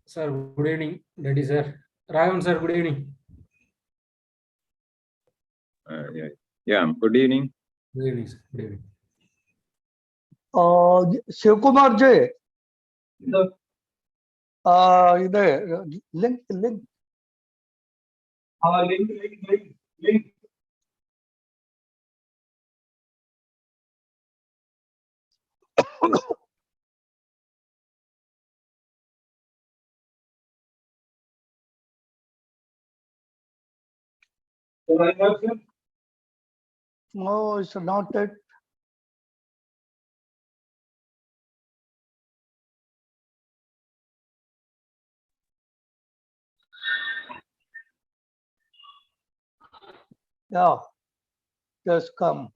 Sir, good evening. Daddy, sir. Raghavan, sir, good evening. Good evening. Good evening, sir. Good evening. Shivkumar जी इधर link link Link. no, it's not it. Yeah, just come.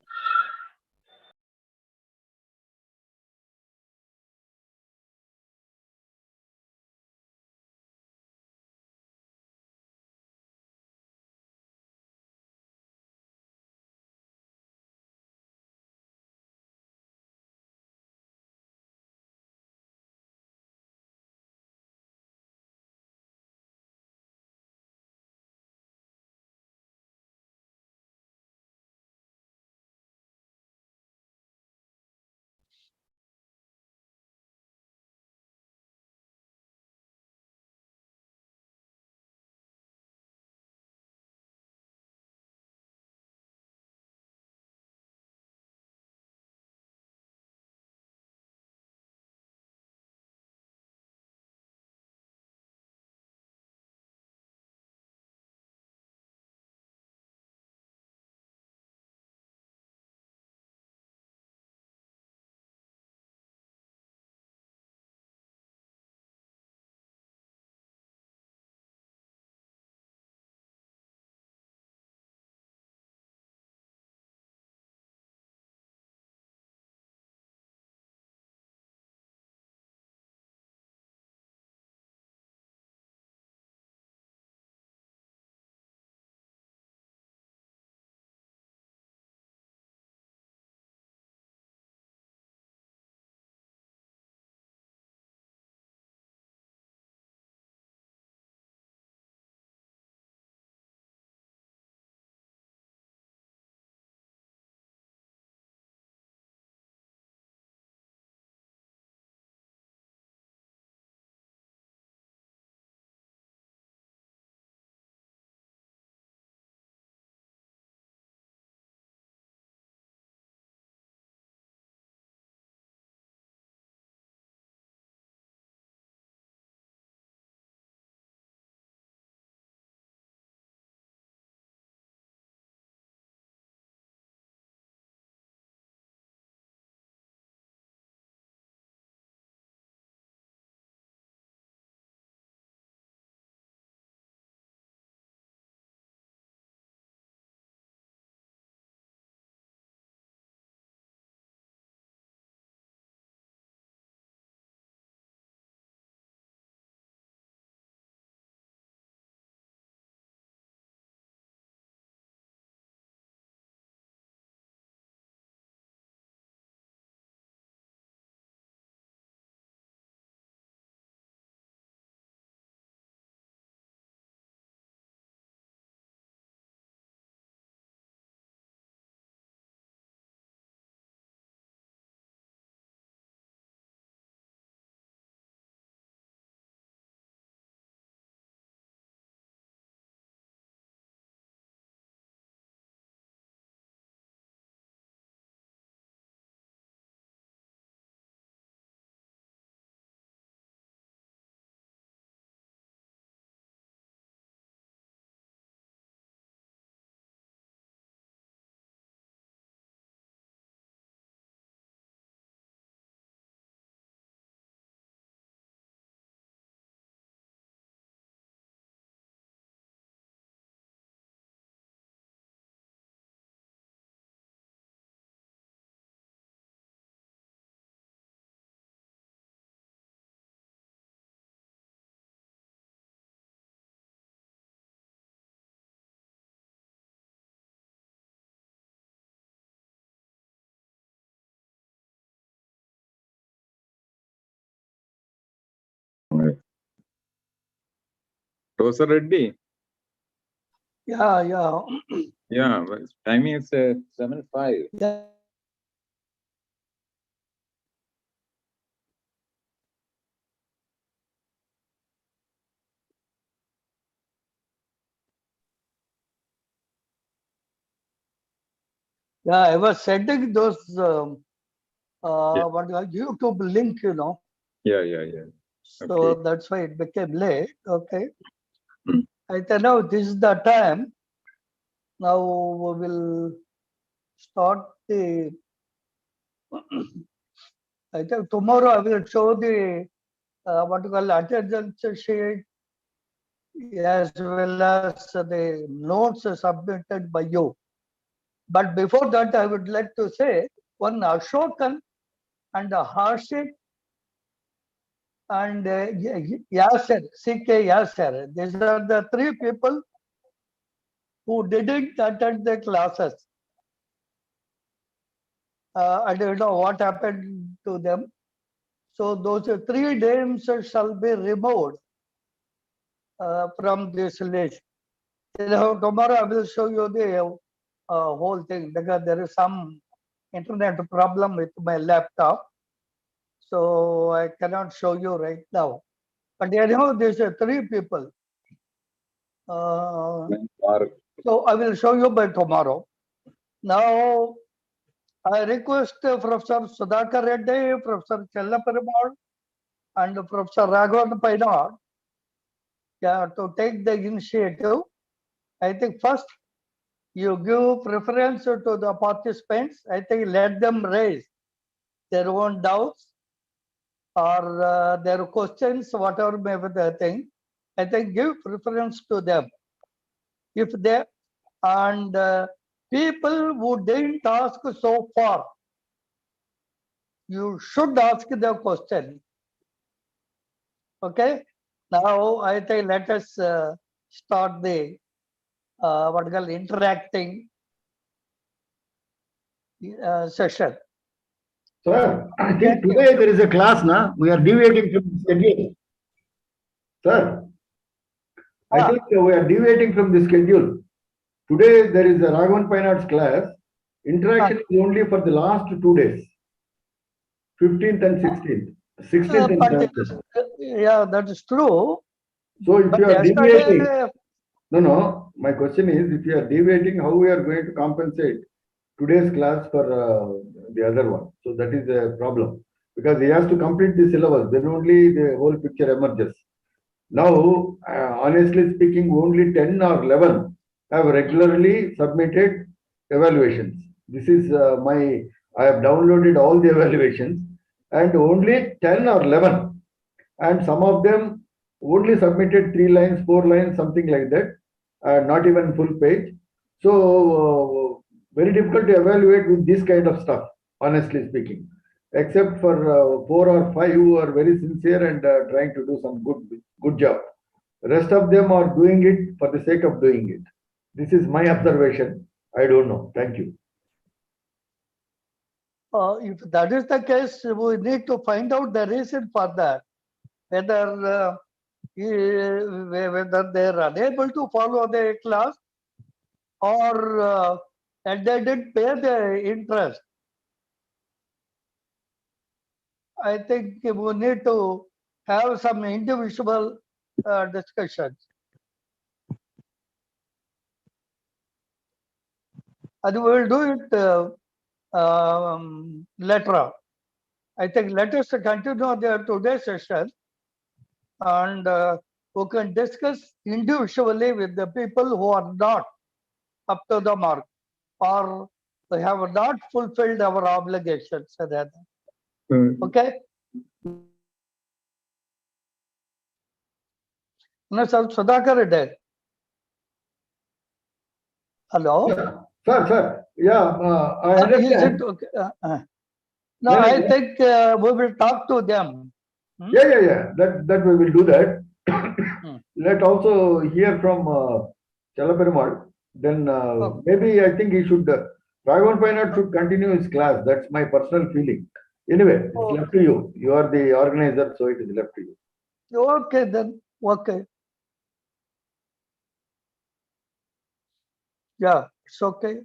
Professor Reddy. Yeah. Yeah, well, timing is 7:05. Yeah. Yeah, I was sending those Yeah. what YouTube link, Yeah. So Okay. that's why it became late. Okay. Hmm. I said, now this is the time. Now we will start the. I think tomorrow I will show the what you call attendance sheet as well as the notes submitted by you. But before that, I would like to say one Ashokan and Harshit and Yasser, CK Yasser. These are the three people who didn't attend the classes. I don't know what happened to them. So those three names shall be removed from this list. Tomorrow I will show you the whole thing because there is some internet problem with my laptop. So I cannot show you right now. But anyhow, there's three people. So I will show you by tomorrow. Now, I request Professor Sudhakar Reddy, Professor Chellapperumal, and Professor Raghavan Painad to take the initiative. I think first you give preference to the participants. I think let them raise their own doubts or their questions, whatever may be the thing. I think give preference to them. If they and people who didn't ask so far, you should ask the question. Okay. Now I think let us start the what you call interacting session. Sir, I think today there is a class, na? We are deviating from the schedule. Sir, I think we are deviating from the schedule. Today there is a Raghavan Painad's class. Interaction is only for the last 2 days, 15th and 16th. 16th and 17th. Yeah, that is true. So if But you are yesterday, deviating, no, my question is, if you are deviating, how we are going to compensate today's class for the other one? So that is a problem, because he has to complete the syllabus, then only the whole picture emerges. Now, honestly speaking, only 10 or 11 have regularly submitted evaluations. This is I have downloaded all the evaluations, and only 10 or 11, and some of them only submitted 3 lines, 4 lines, something like that, not even full page. So very difficult to evaluate with this kind of stuff, honestly speaking, except for 4 or 5 who are very sincere and trying to do some good job. The rest of them are doing it for the sake of doing it. This is my observation. I don't know. Thank you. if that is the case, we need to find out the reason for that. Whether they are unable to follow the class or and they didn't pay the interest. I think we need to have some individual discussions. And we will do it later. I think let us continue today's session and we can discuss individually with the people who are not up to the mark or we have not fulfilled our obligations. Okay? No, sir, Sudhakar Reddy. Hello? Sir. Yeah, I understand. Is it okay? No, I think we will talk to them. Yeah. That we will do that. Let also hear from Chellapperumal. Then maybe I think he should, Raghavan Painad should continue his class. That's my personal feeling. Anyway, it's left to you. You are the organizer, so it is left to you. Okay then. Okay. Yeah, it's okay.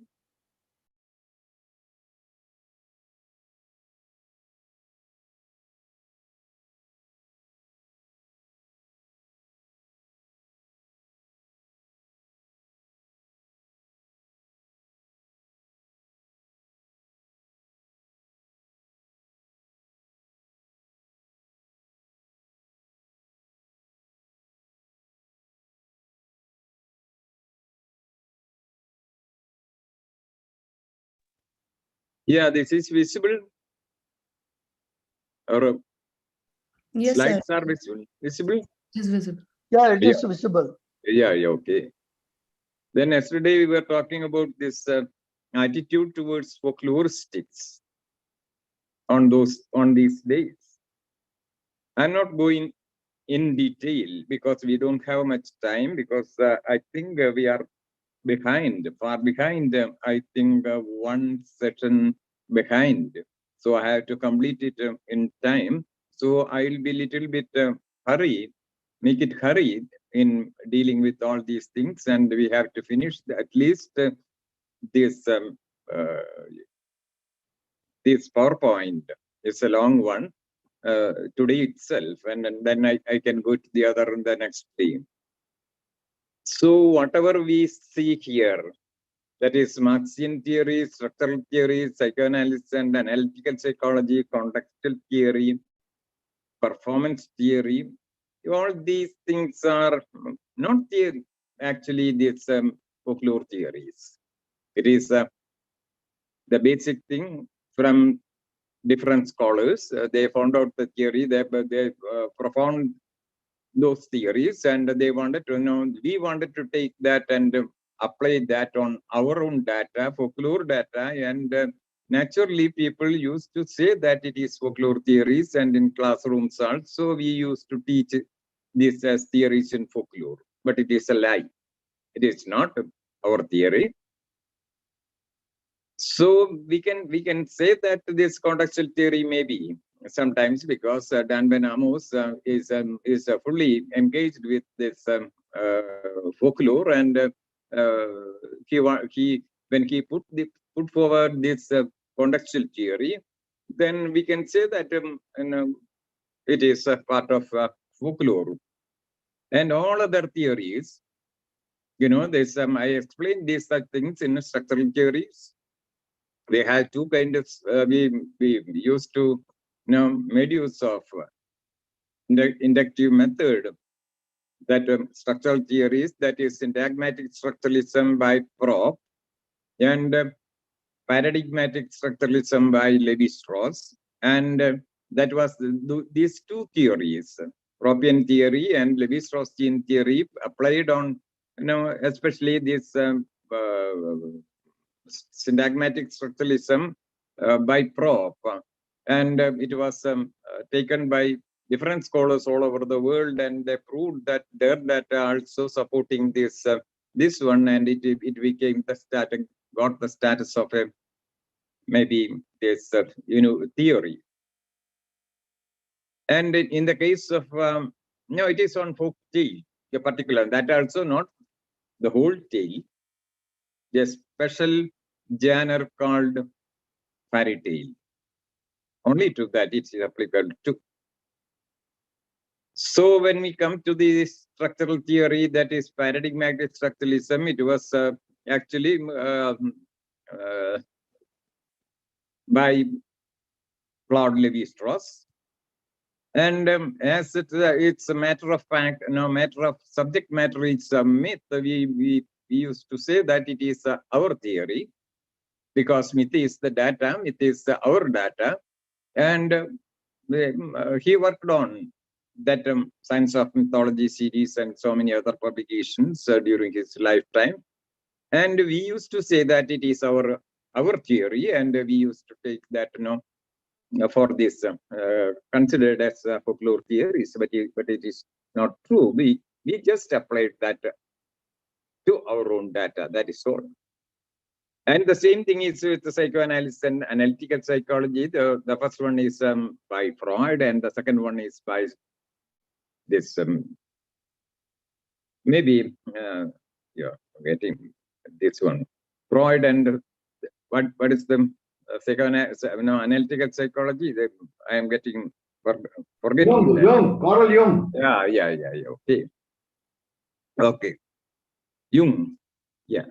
Yeah, this is visible, or Yes, sir. slides are visible. Visible? It is visible. Yeah, it Yeah. is visible. Yeah, okay. Then yesterday we were talking about this attitude towards folkloristics on these days. I'm not going in detail because we don't have much time, because I think we are far behind. I think one session behind. So I have to complete it in time. So I'll be little bit hurried, make it hurried in dealing with all these things, and we have to finish at least this this PowerPoint. It's a long one today itself, and then I can go to the other the next day. So whatever we see here, that is Marxian theory, structural theory, psychoanalysis and analytical psychology, contextual theory, performance theory, all these things are not theory. Actually, these folklore theories. It is the basic thing from different scholars. They found out the theory, they profound those theories, and they wanted to know, we wanted to take that and apply that on our own data, folklore data, and naturally people used to say that it is folklore theories, and in classrooms also we used to teach this as theories in folklore, but it is a lie. It is not our theory. So we can say that this contextual theory may be sometimes, because Dan Ben Amos is fully engaged with this folklore, and he when he put forward this contextual theory, then we can say that it is a part of folklore, and all other theories. There's I explained these things in structural theories. We had two kinds of, we used to made use of inductive method, that structural theories, that is syntagmatic structuralism by Prop, and paradigmatic structuralism by Levi-Strauss, and that was these two theories, Propian theory and Levi-Straussian theory, applied on especially this syntagmatic structuralism by Prop, and it was taken by different scholars all over the world, and they proved that their data also supporting this one, and it became the status, got the status of a maybe this theory. And in the case of it is on folk tale, a particular, that also not the whole tale, a special genre called fairy tale. Only to that it's applicable to. So when we come to the structural theory, that is paradigmatic structuralism, it was actually by Claude Lévi-Strauss. And as it's a matter of fact, matter of subject matter, it's a myth. We used to say that it is our theory, because myth is the data, myth is our data. And he worked on that Science of Mythology series and so many other publications during his lifetime. And we used to say that it is our theory, and we used to take that for this considered as folklore theories, but it is not true. We just applied that to our own data, that is all. And the same thing is with the psychoanalysis and analytical psychology. The first one is by Freud, and the second one is by this maybe getting this one. Freud and what is the analytical psychology? I am getting forgetting that. Jung, Carl Jung. Yeah. Okay. Jung. Yeah.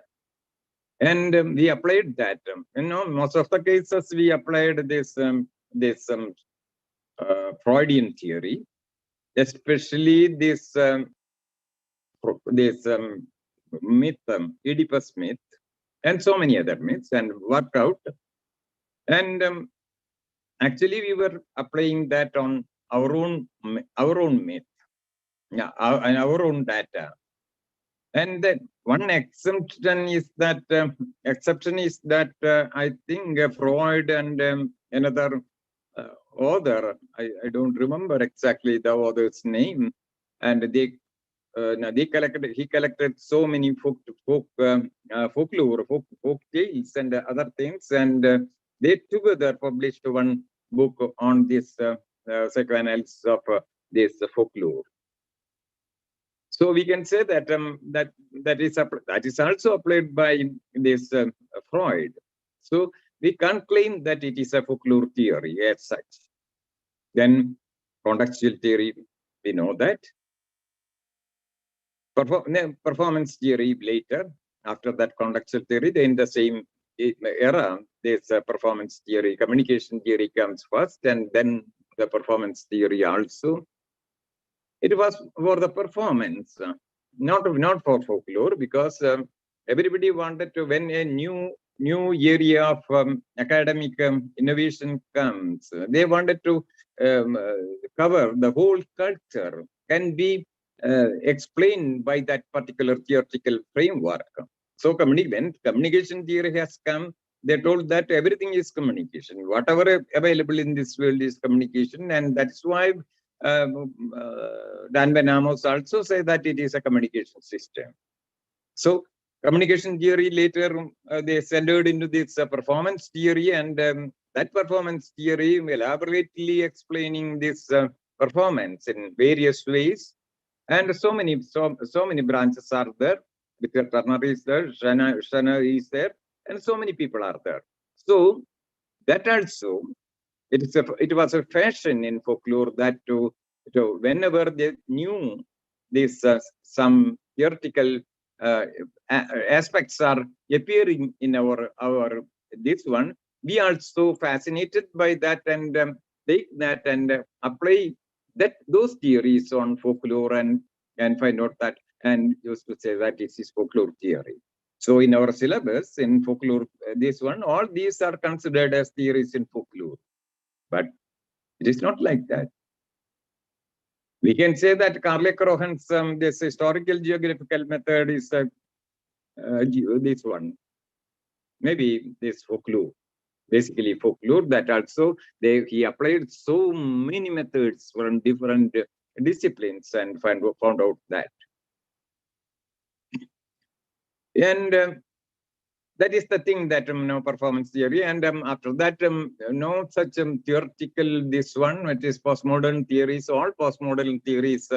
And we applied that. Most of the cases we applied this Freudian theory, especially this myth, Oedipus myth, and so many other myths, and worked out. And actually, we were applying that on our own myth, and our own data. And that one exception is that I think Freud and another author, I don't remember exactly the author's name, and he collected so many folk tales and other things, and they together published one book on this psychoanalysis of this folklore. So we can say that that is also applied by this Freud. So we can't claim that it is a folklore theory as such. Then contextual theory, we know that. Performance theory later. After that contextual theory, then in the same era, this performance theory, communication theory comes first, and then the performance theory also. It was for the performance, not for folklore, because everybody wanted to, when a new area of academic innovation comes, they wanted to cover the whole culture, can be explained by that particular theoretical framework. So when communication theory has come, they told that everything is communication. Whatever available in this world is communication, and that's why Dan Ben Amos also say that it is a communication system. So communication theory later they centered into this performance theory, and that performance theory elaborately explaining this performance in various ways, and so many branches are there. Because Turner is there, Shanna is there, and so many people are there. So that also. It was a fashion in folklore that to whenever they knew this some theoretical aspects are appearing in our this one, we are so fascinated by that and take that and apply those theories on folklore and find out that and used to say that it is folklore theory. So in our syllabus in folklore, this one, all these are considered as theories in folklore. But it is not like that. We can say that Carle-Rohan's this historical geographical method is this one. Maybe this folklore, basically folklore, that also he applied so many methods from different disciplines and found out that. And that is the thing that performance theory, and after that no such theoretical this one, it is postmodern theories. All postmodern theories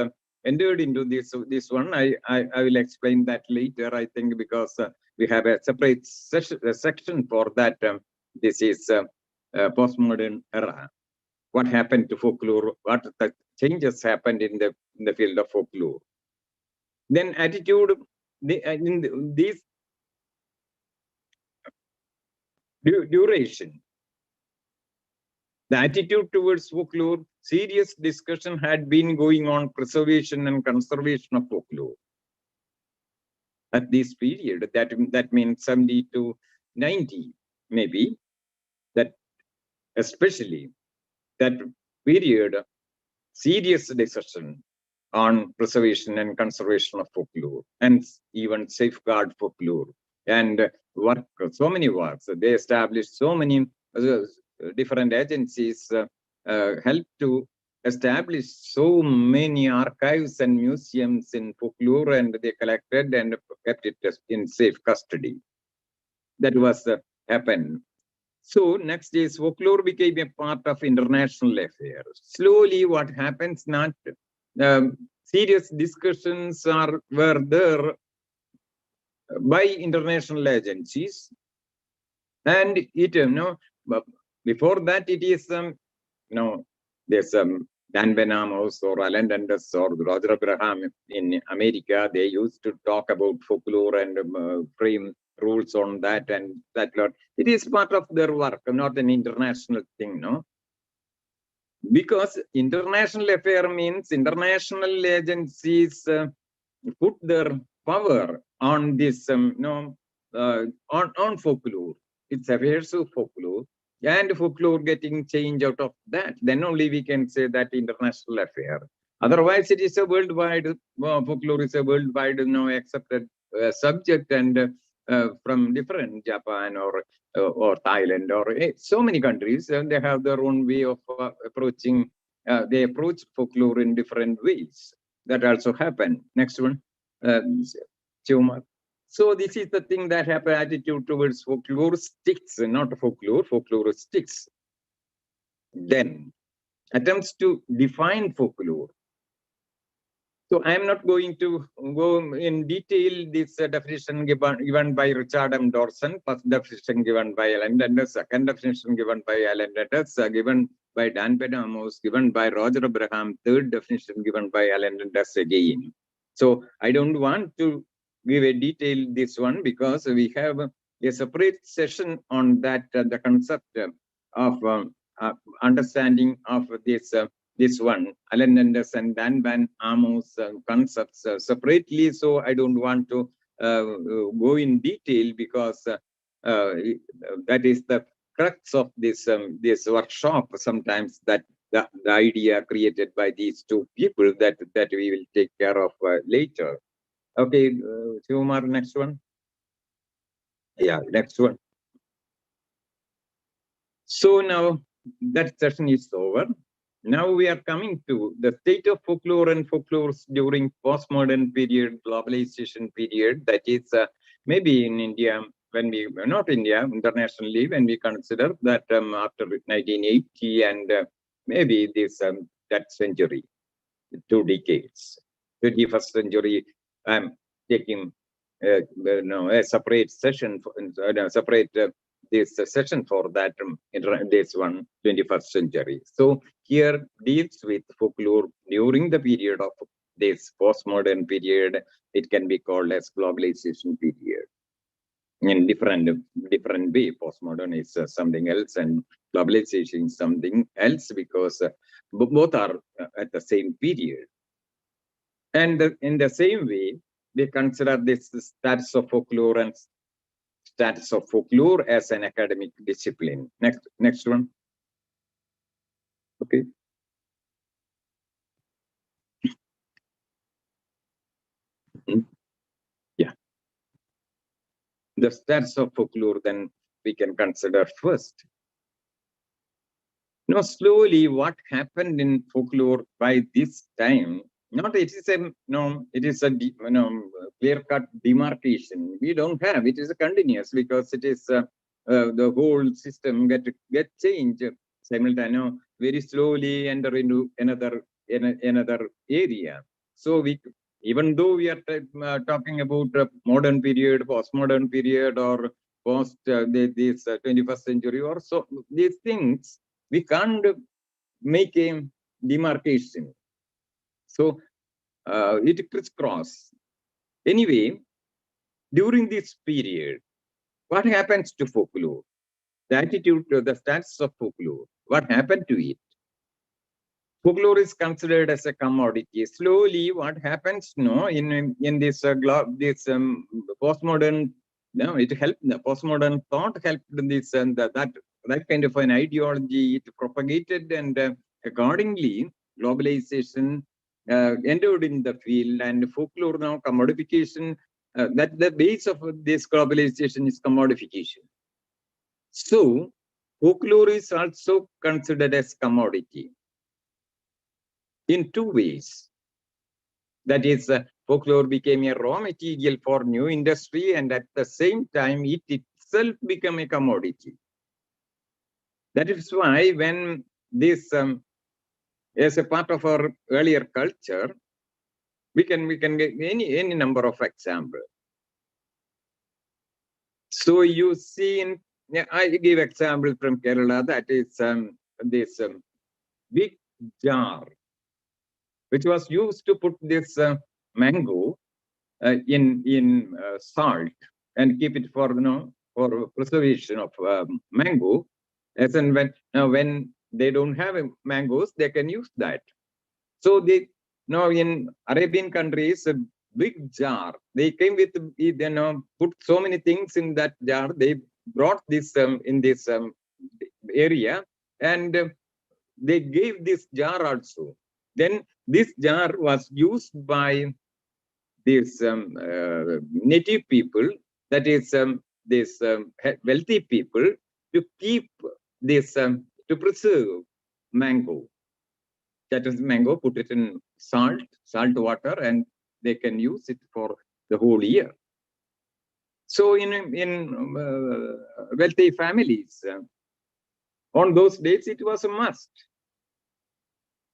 entered into this one. I will explain that later, I think, because we have a separate section for that. This is postmodern era. What happened to folklore? What the changes happened in the field of folklore? Then attitude in these. Duration. The attitude towards folklore, serious discussion had been going on preservation and conservation of folklore. At this period, that means 70 to 90, maybe, that especially that period, serious discussion on preservation and conservation of folklore, and even safeguard folklore. And work, so many works. They established so many different agencies, helped to establish so many archives and museums in folklore, and they collected and kept it in safe custody. That was happened. So next is folklore became a part of international affairs. Slowly, what happens? Not serious discussions were there by international agencies, and it but before that it is there's Dan Benamos or Alan Dundas or Roger Abraham in America. They used to talk about folklore and frame rules on that and that lot. It is part of their work, not an international thing, no? Because international affair means international agencies put their power on this, on folklore. It's affairs of folklore, and folklore getting change out of that. Then only we can say that international affair. Otherwise, it is a worldwide, folklore is a worldwide, accepted subject, and from different Japan or Thailand or so many countries, they have their own way of approaching. They approach folklore in different ways. That also happened. Next one. Tumor. So this is the thing that happened, attitude towards folklore sticks, not folklore, folklore sticks. Then attempts to define folklore. So I am not going to go in detail this definition given by Richard M. Dawson, first definition given by Alan Dundas, second definition given by Alan Dundas, given by Dan Benamos, given by Roger Abraham, third definition given by Alan Dundas again. So I don't want to give a detail this one because we have a separate session on that, the concept of understanding of this one, Alan Dundas and Dan Benamos concepts separately. So I don't want to go in detail because that is the crux of this this workshop. Sometimes that the idea created by these two people that we will take care of later. Okay, Kumar, next one. Yeah, next one. So now that session is over. Now we are coming to the state of folklore and folklores during postmodern period, globalization period. That is maybe in India, when we, not India, internationally, when we consider that after 1980 and maybe this that century, 2 decades, 21st century, I'm taking a separate session, separate this session for that this one, 21st century. So here deals with folklore during the period of this postmodern period. It can be called as globalization period. In different way, postmodern is something else and globalization is something else because both are at the same period. And in the same way, we consider this status of folklore and status of folklore as an academic discipline. Next one. Okay. Yeah. The status of folklore, then we can consider first. Now, slowly, what happened in folklore by this time? Not it is a it is a clear-cut demarcation. We don't have. It is a continuous because it is the whole system get changed simultaneously, very slowly enter into another area. So we, even though we are talking about modern period, postmodern period, or post this 21st century or so, these things we can't make a demarcation. So it crisscross. Anyway, during this period, what happens to folklore? The attitude to the status of folklore. What happened to it? Folklore is considered as a commodity. Slowly, what happens? In this postmodern, it helped. The postmodern thought helped this and that kind of an ideology. It propagated, and accordingly, globalization entered in the field, and folklore now commodification. That the base of this globalization is commodification. So folklore is also considered as commodity in 2 ways. That is, folklore became a raw material for new industry, and at the same time, it itself became a commodity. That is why when this as a part of our earlier culture, we can get any number of examples. So you see, I give example from Kerala, that is this big jar, which was used to put this mango in salt and keep it for for preservation of mango. As and when they don't have mangoes, they can use that. So they in Arabian countries, a big jar. They came with put so many things in that jar. They brought this in this area, and they gave this jar also. Then this jar was used by these native people, that is these wealthy people, to keep this to preserve mango. That is mango, put it in salt water, and they can use it for the whole year. So in wealthy families, on those days it was a must.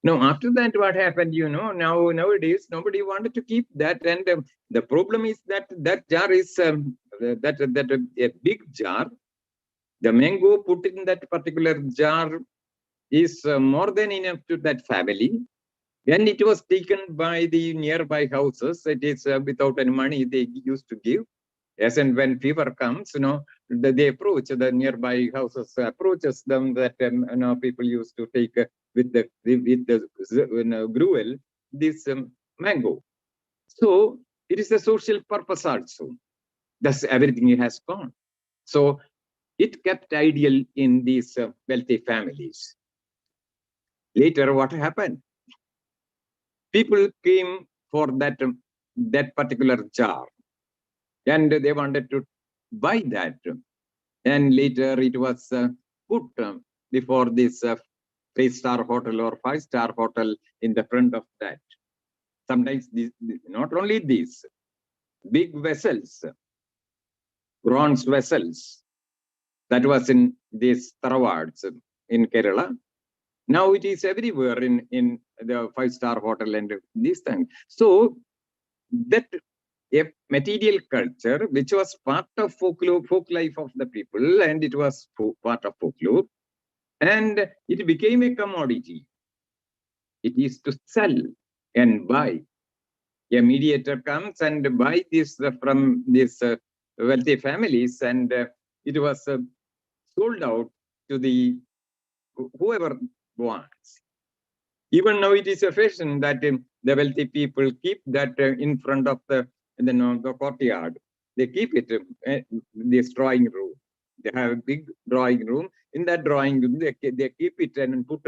Now, after that, what happened, nowadays, nobody wanted to keep that. And the problem is that that jar is a big jar. The mango put in that particular jar is more than enough to that family. And it was taken by the nearby houses. It is without any money they used to give. As and when fever comes, they approach the nearby houses, approaches them that people used to take with the gruel this mango. So it is a social purpose also. Thus everything has gone. So it kept ideal in these wealthy families. Later, what happened? People came for that particular jar, and they wanted to buy that. And later it was put before this 3-star hotel or 5-star hotel in the front of that. Sometimes not only these big vessels, bronze vessels, that was in these Tharawads in Kerala. Now it is everywhere in the 5-star hotel and these things. So that a material culture, which was part of folklore, folk life of the people, and it was part of folklore, and it became a commodity. It is to sell and buy. A mediator comes and buy this from these wealthy families, and it was sold out to the whoever wants. Even now it is a fashion that the wealthy people keep that in front of the courtyard. They keep it, this drawing room. They have a big drawing room. In that drawing room, they keep it and put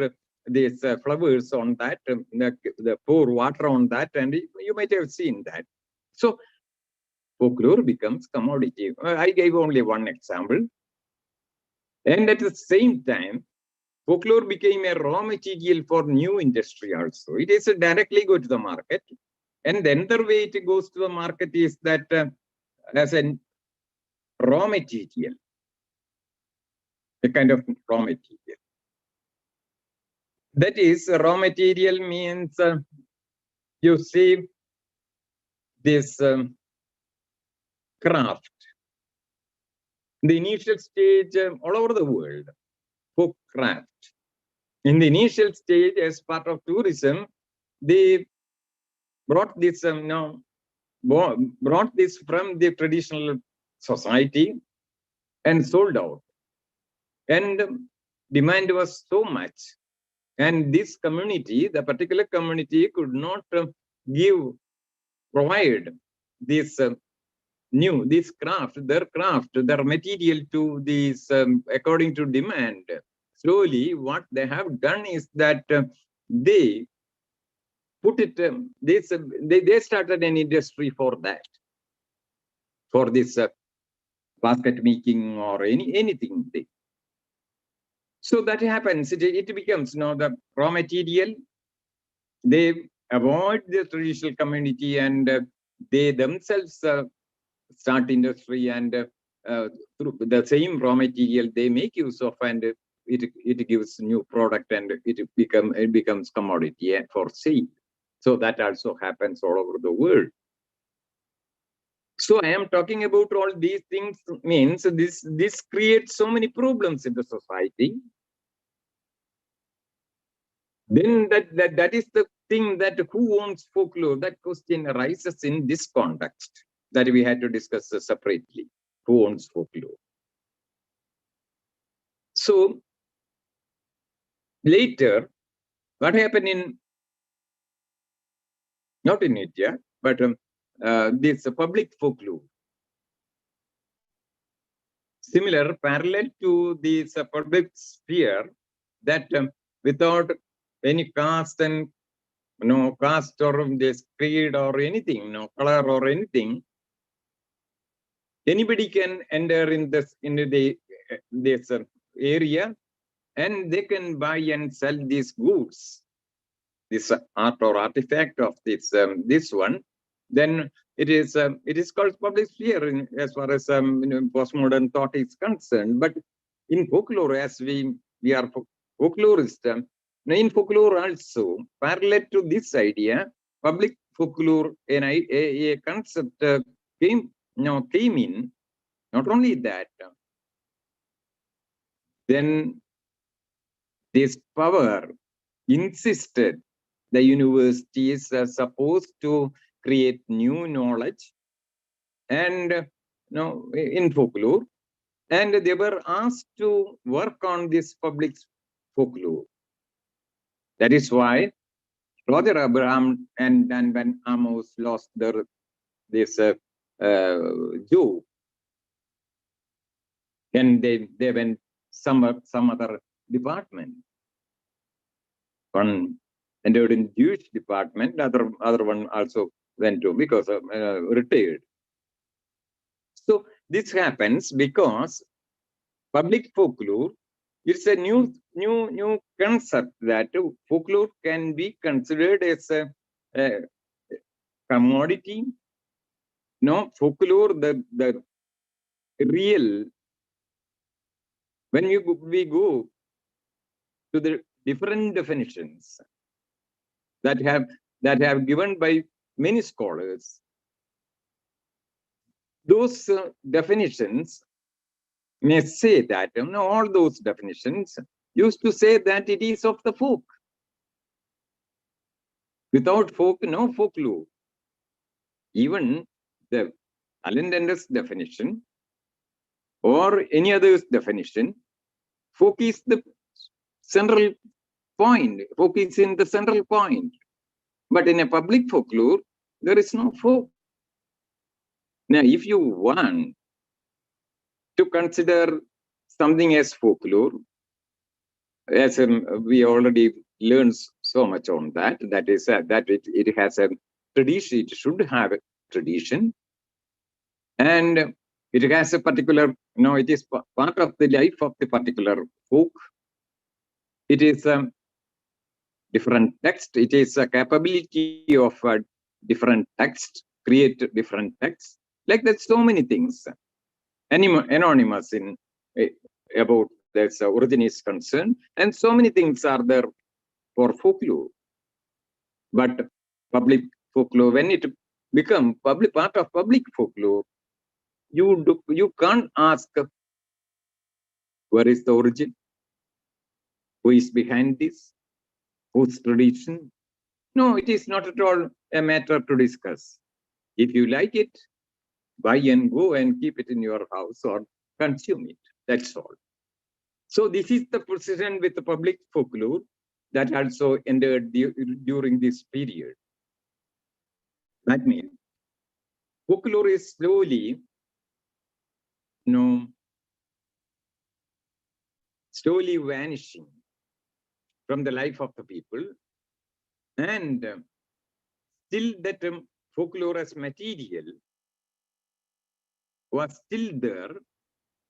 these flowers on that, the pour water on that, and you might have seen that. So folklore becomes commodity. I gave only one example. And at the same time, folklore became a raw material for new industry also. It is directly go to the market. And the other way it goes to the market is that as a raw material, a kind of raw material. That is, raw material means you see this craft. The initial stage all over the world, folk craft. In the initial stage, as part of tourism, they brought this brought this from the traditional society and sold out. And demand was so much. And this community, the particular community, could not provide this this craft, their material to this according to demand. Slowly, what they have done is that they put it, they started an industry for that, for this basket making or anything. So that happens, it becomes the raw material. They avoid the traditional community and they themselves start industry, and through the same raw material they make use of, and it gives new product, and it becomes commodity for sale. So that also happens all over the world. So I am talking about all these things means this creates so many problems in the society. Then that is the thing that who owns folklore? That question arises in this context that we had to discuss separately. Who owns folklore? So later, what happened in, not in India, but this public folklore. Similar, parallel to this public sphere, that without any caste and no caste or this creed or anything, no color or anything, anybody can enter in this area, and they can buy and sell these goods, this art or artifact of this one. Then it is called public sphere as far as postmodern thought is concerned. But in folklore, as we are folklorists, in folklore also, parallel to this idea, public folklore, a concept came in. Not only that, then this power insisted the universities are supposed to create new knowledge and in folklore, and they were asked to work on this public folklore. That is why Roger Abraham and when Amos lost this Joe, and they went some other department. One entered in Jewish department, other one also went to because of retired. So this happens because public folklore, it's a new concept that folklore can be considered as a commodity. No, folklore, the real, when we go to the different definitions that have given by many scholars, those definitions may say that all those definitions used to say that it is of the folk. Without folk, no folklore. Even the Allendender's definition or any other's definition, folk is the central point. Folk is in the central point. But in a public folklore, there is no folk. Now, if you want to consider something as folklore, as we already learned so much on that is that it has a tradition, it should have a tradition, and it has a particular, it is part of the life of the particular folk. It is a different text, it is a capability of a different text, create different texts, like that, so many things. Anonymous in about this origin is concerned, and so many things are there for folklore. But public folklore, when it becomes public part of public folklore, you can't ask where is the origin, who is behind this, whose tradition. No, it is not at all a matter to discuss. If you like it, buy and go and keep it in your house or consume it. That's all. So this is the precision with the public folklore that also entered during this period. That means folklore is slowly vanishing from the life of the people, and still that folklore as material was still there.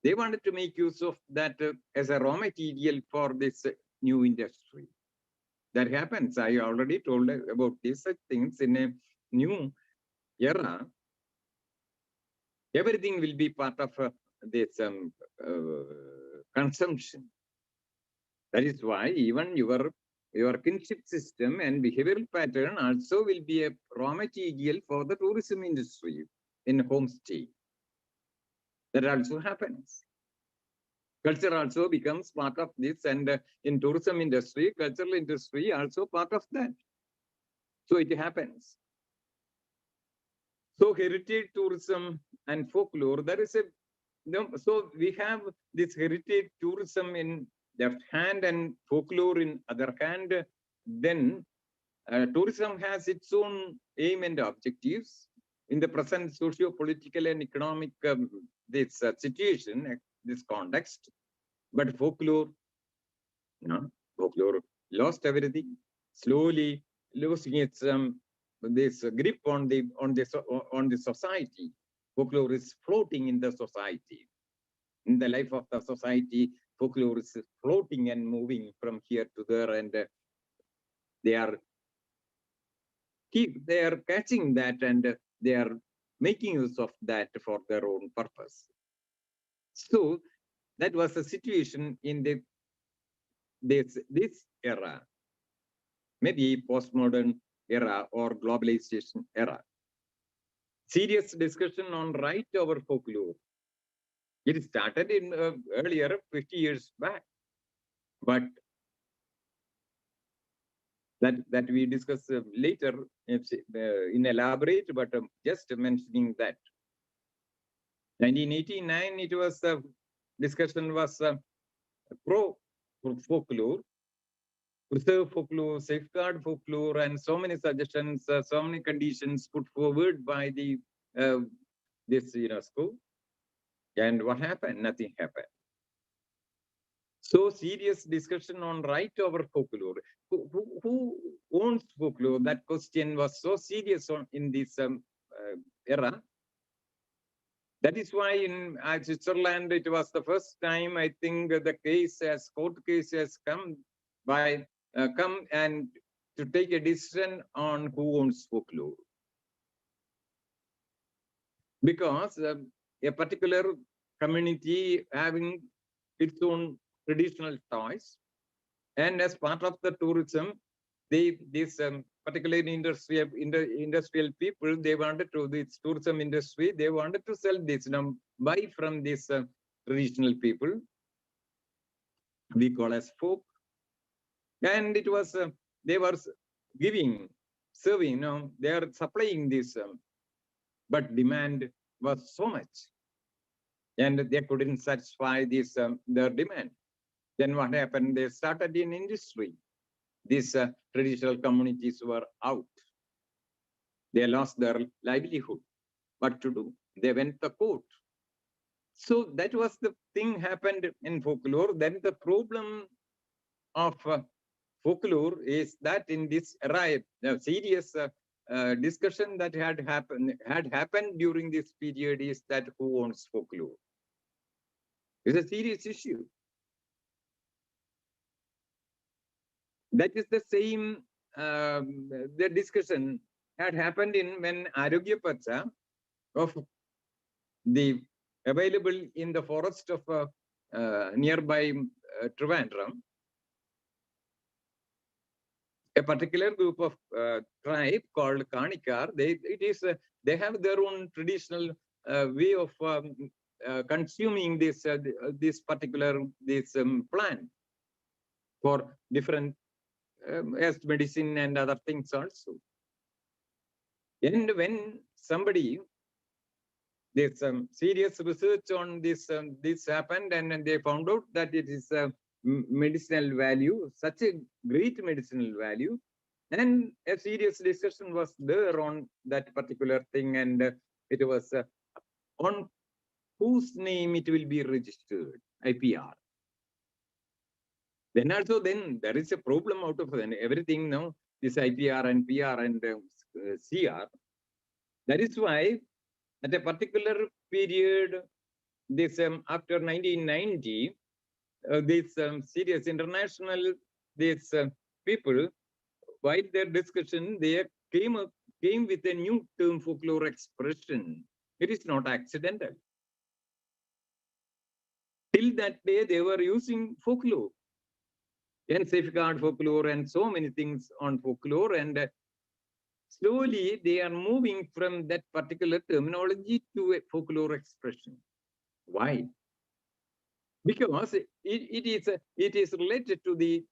They wanted to make use of that as a raw material for this new industry. That happens. I already told about these things. In a new era, everything will be part of this consumption. That is why even your kinship system and behavioral pattern also will be a raw material for the tourism industry. in homestay. That also happens. Culture also becomes part of this, and in tourism industry, cultural industry also part of that. So it happens. So heritage tourism and folklore, there is a, so we have this heritage tourism in left hand and folklore in other hand. Then tourism has its own aim and objectives in the present socio-political and economic this situation, this context. But folklore, folklore lost everything, slowly losing its this grip on the society. Folklore is floating in the society. In the life of the society, folklore is floating and moving from here to there, and they are catching that, and they are making use of that for their own purpose. So that was the situation in this era, maybe postmodern era or globalization era. Serious discussion on right over folklore. It started in earlier 50 years back, but that we discuss later in elaborate, but just mentioning that 1989 it was discussion was pro folklore, preserve folklore, safeguard folklore, and so many suggestions, so many conditions put forward by the this UNESCO. And what happened? Nothing happened. So serious discussion on right over folklore. Who owns folklore? That question was so serious in this era. That is why in Switzerland, it was the first time, I think, the court case has come and to take a decision on who owns folklore. Because a particular community having its own traditional toys, and as part of the tourism, this particular industrial people, they wanted to, this tourism industry, they wanted to sell this, buy from these traditional people, we call as folk, and it was they were serving, they are supplying this, but demand was so much, and they couldn't satisfy this their demand. Then what happened? They started in industry. These traditional communities were out. They lost their livelihood. What to do? They went to court. So that was the thing happened in folklore. Then the problem of folklore is that in this era, serious discussion that had happened during this period is that who owns folklore? It's a serious issue. That is the same, the discussion had happened in when Arogya Pacha of the available in the forest of nearby Trivandrum. A particular group of tribe called Kanikar, they have their own traditional way of consuming this particular plant for different as medicine and other things also. And when somebody, there's some serious research on this, this happened, and they found out that it is a medicinal value, such a great medicinal value, and a serious discussion was there on that particular thing, and it was on whose name it will be registered, IPR. Then also, then there is a problem out of everything now, this IPR and PR and CR. That is why at a particular period, this after 1990, this serious international, these people, while their discussion, they came with a new term, folklore expression. It is not accidental. Till that day, they were using folklore and safeguard folklore and so many things on folklore. And slowly they are moving from that particular terminology to a folklore expression. Why? Because it is related to the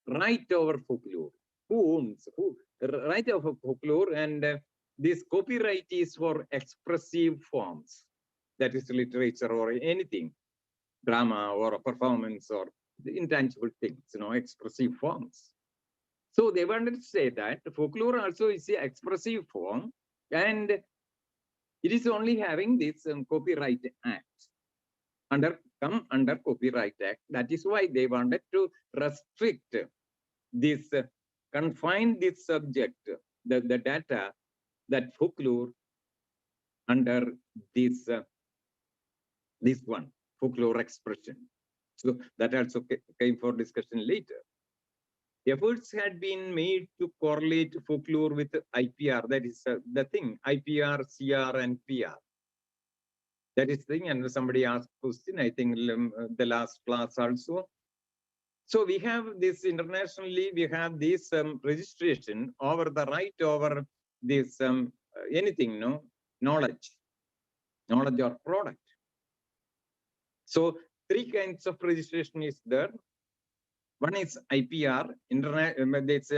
right over folklore. Who owns who right over folklore, and this copyright is for expressive forms, that is literature or anything, drama or a performance or the intangible things, expressive forms. So they wanted to say that folklore also is an expressive form, and it is only having this copyright act come under copyright act. That is why they wanted to restrict this, confine this subject, the data, that folklore under this this one, folklore expression. So that also came for discussion later. Efforts had been made to correlate folklore with IPR. That is the thing, IPR, CR, and PR. That is the thing. And somebody asked question, I think the last class also. So we have this internationally, we have this registration over the right over this anything, knowledge or product. So three kinds of registration is there. One is IPR, it's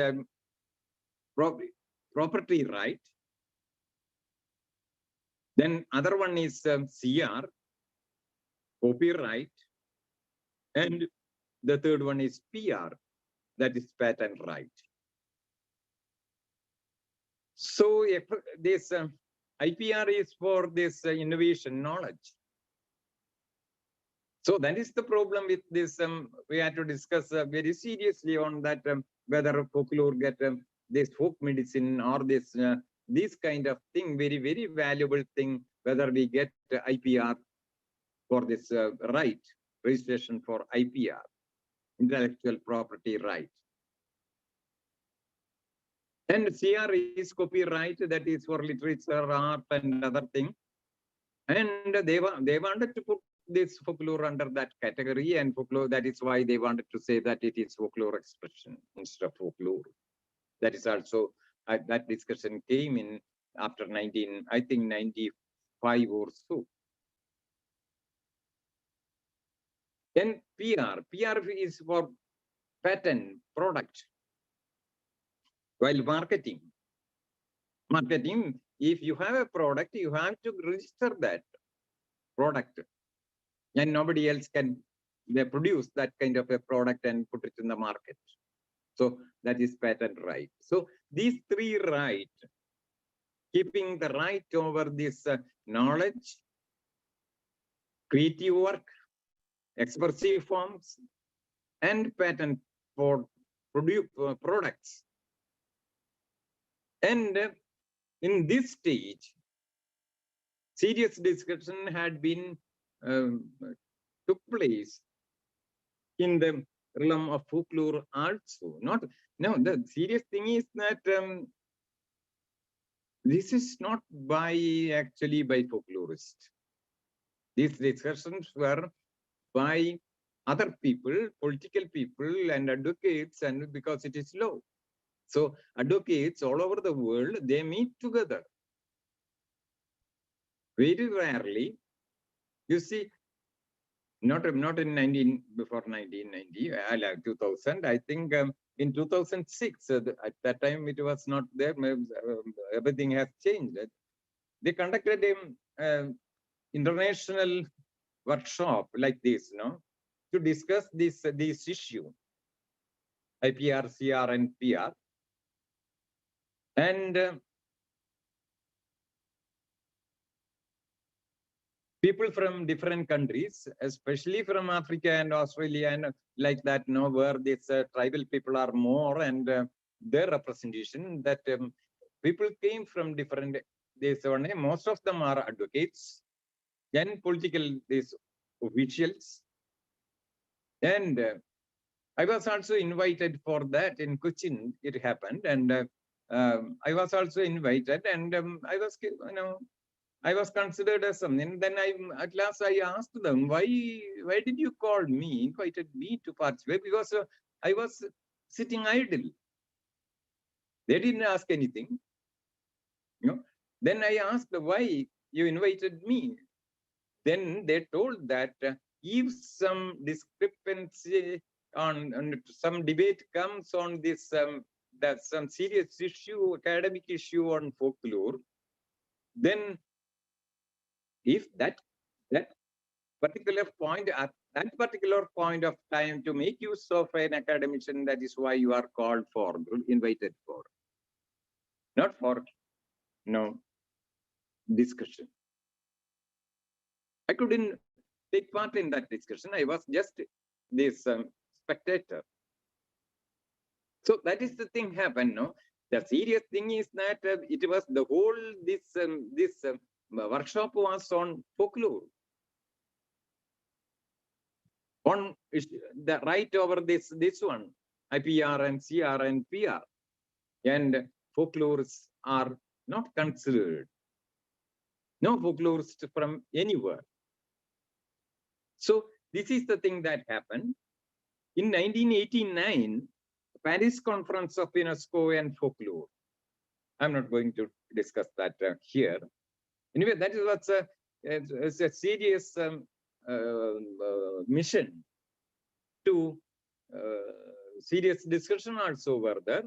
property right. Then other one is CR, copyright, and the third one is PR, that is patent right. So if this IPR is for this innovation knowledge. So that is the problem with this. We had to discuss very seriously on that, whether folklore get this folk medicine or this kind of thing, very, very valuable thing, whether we get IPR for this right, registration for IPR, intellectual property right. And CR is copyright, that is for literature, art, and other thing. And they wanted to put this folklore under that category, and folklore, that is why they wanted to say that it is folklore expression instead of folklore. That is also, that discussion came in after 95 or so. Then PR is for patent product. While marketing, if you have a product, you have to register that product, and nobody else can produce that kind of a product and put it in the market. So that is patent right. So these three rights, keeping the right over this knowledge, creative work, expressive forms, and patent for products. And in this stage, serious discussion had been took place in the realm of folklore also. The serious thing is that this is not actually by folklorists. These discussions were by other people, political people and advocates, and because it is law. So advocates all over the world, they meet together. Very rarely, you see, not in before 1990, 2000, I think in 2006, at that time it was not there, everything has changed. They conducted an international workshop like this, to discuss this issue, IPR, CR, and PR. And people from different countries, especially from Africa and Australia and like that, where these tribal people are more, and their representation, that people came from different, most of them are advocates and political officials. And I was also invited for that in Cochin, it happened. And I was also invited, and I was, I was considered as something. Then at last I asked them, why did you call me, invited me to participate? Because I was sitting idle. They didn't ask anything. Then I asked why you invited me. Then they told that if some discrepancy on some debate comes on this, that some serious issue, academic issue on folklore, then if that particular point at that particular point of time to make use of an academician, that is why you are called for, invited for, not for discussion. I couldn't take part in that discussion. I was just this spectator. So that is the thing happened. No, the serious thing is that it was the whole this workshop was on folklore, on the right over this one, IPR and CR and PR, and folklores are not considered. No folklorist from anywhere. So this is the thing that happened. In 1989, Paris Conference of UNESCO and Folklore. I'm not going to discuss that here. Anyway, that was a serious mission to serious discussion also were there.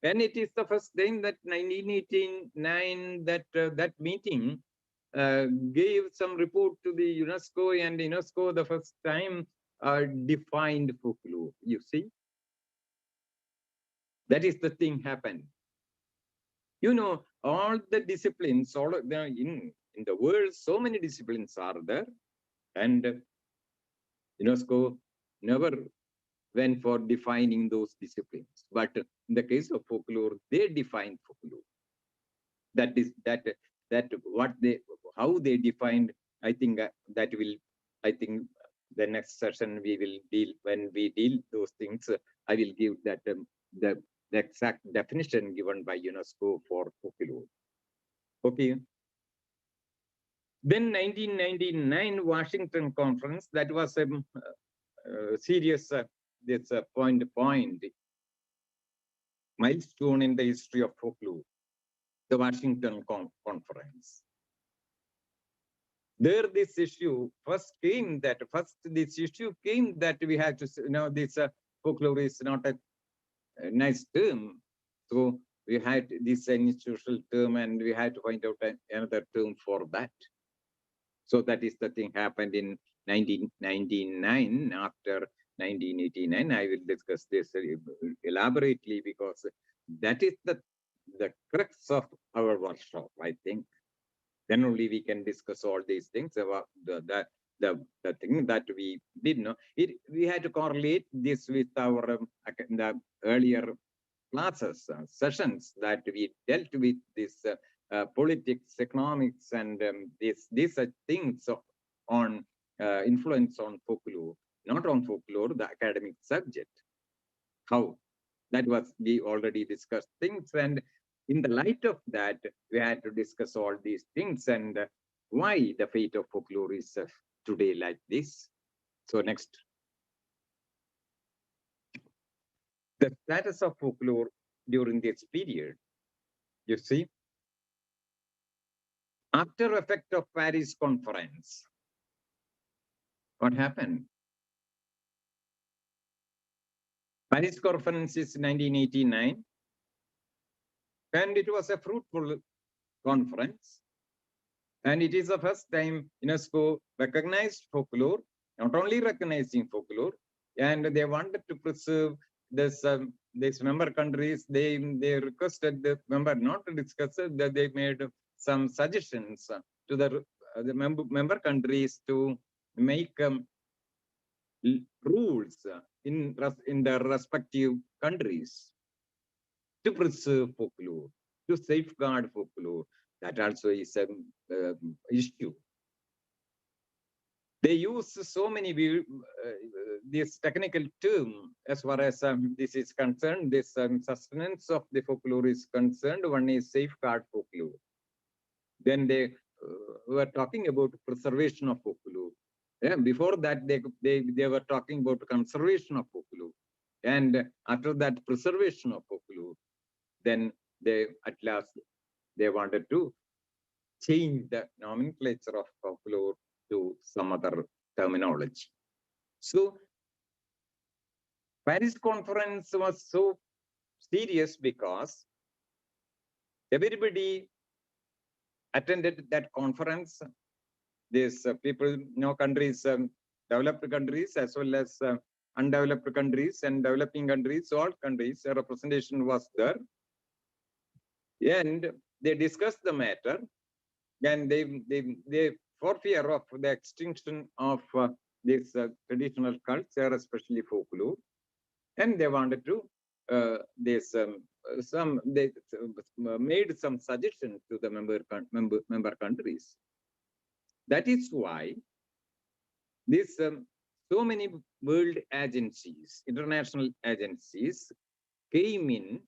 And it is the first time that 1989 that that meeting gave some report to the UNESCO, and UNESCO the first time defined folklore. You see, that is the thing happened. All the disciplines, all of the, in the world, so many disciplines are there, and UNESCO never went for defining those disciplines. But in the case of folklore, they defined folklore. That is that what they, how they defined. I think that will, I think the next session we will deal, when we deal those things, I will give that the exact definition given by UNESCO for folklore. Okay. Then 1999 Washington Conference, that was a serious this point milestone in the history of folklore, the Washington Conference. There this issue first came that we had to, this folklore is not a nice term. So we had this institutional term, and we had to find out another term for that. So that is the thing happened in 1999. After 1989, I will discuss this elaborately, because that is the crux of our workshop, I think. Then only we can discuss all these things about the thing that we did know. We had to correlate this with our the earlier classes, sessions that we dealt with this politics, economics, and these things on influence on folklore, not on folklore, the academic subject. How that was, we already discussed things, and in the light of that, we had to discuss all these things and why the fate of folklore is today like this. So next. The status of folklore during this period, you see, after effect of Paris Conference, what happened? Paris Conference is 1989, and it was a fruitful conference. And it is the first time UNESCO recognized folklore, not only recognizing folklore, and they wanted to preserve this. These member countries, they requested the member not to discuss it, that they made some suggestions to the member countries to make rules in their respective countries to preserve folklore, to safeguard folklore. That also is an issue. They use so many this technical term as far as this is concerned. This sustenance of the folklore is concerned. One is safeguard folklore. Then they were talking about preservation of folklore. Yeah, before that, they were talking about conservation of folklore, and after that, preservation of folklore. Then they at last they wanted to change the nomenclature of folklore to some other terminology. So Paris conference was so serious because everybody attended that conference. These people, countries, developed countries as well as undeveloped countries and developing countries, all countries, a representation was there. And they discussed the matter, and they for fear of the extinction of this traditional culture, especially folklore, and they wanted to they made some suggestions to the member countries. That is why this so many world agencies, international agencies, came in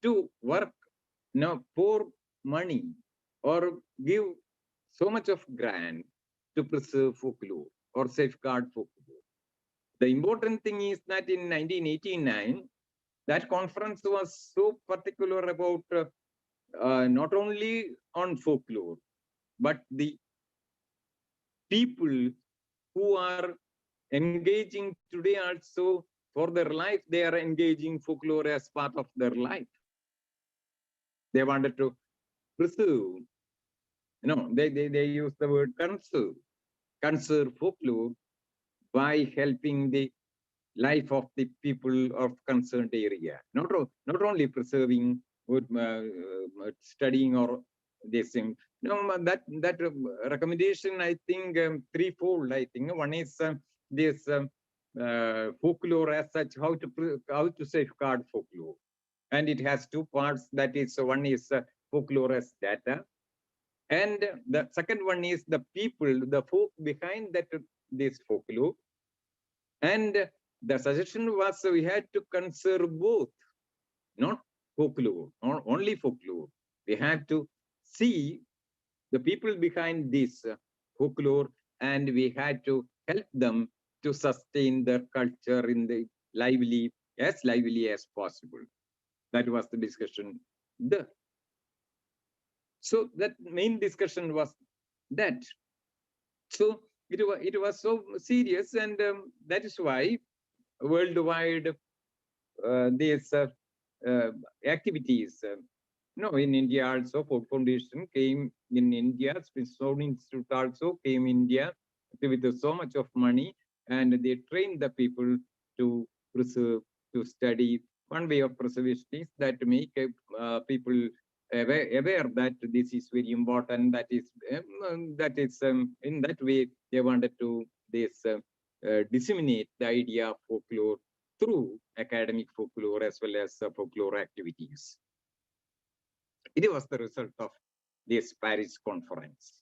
to work pour money or give so much of grant to preserve folklore or safeguard folklore. The important thing is that in 1989, that conference was so particular about not only on folklore, but the people who are engaging today also for their life, they are engaging folklore as part of their life. They wanted to preserve, they use the word conserve folklore by helping the life of the people of concerned area. Not only preserving, studying or this thing. That recommendation, I think, threefold. I think one is this folklore as such, how to safeguard folklore, and it has two parts. That is, one is folklore as data, and the second one is the people, the folk behind that this folklore. And the suggestion was we had to conserve both, not folklore, not only folklore. We had to see the people behind this folklore, and we had to help them to sustain their culture in the lively as possible. That was the discussion there. So that main discussion was that. So it was so serious, and that is why worldwide these activities. In India also, Folk Foundation came in India, Smithsonian Institute also came in India with so much of money, and they trained the people to preserve, to study. One way of preservation is that to make people aware that this is very important. That is in that way they wanted to disseminate the idea of folklore through academic folklore as well as folklore activities. It was the result of this Paris conference.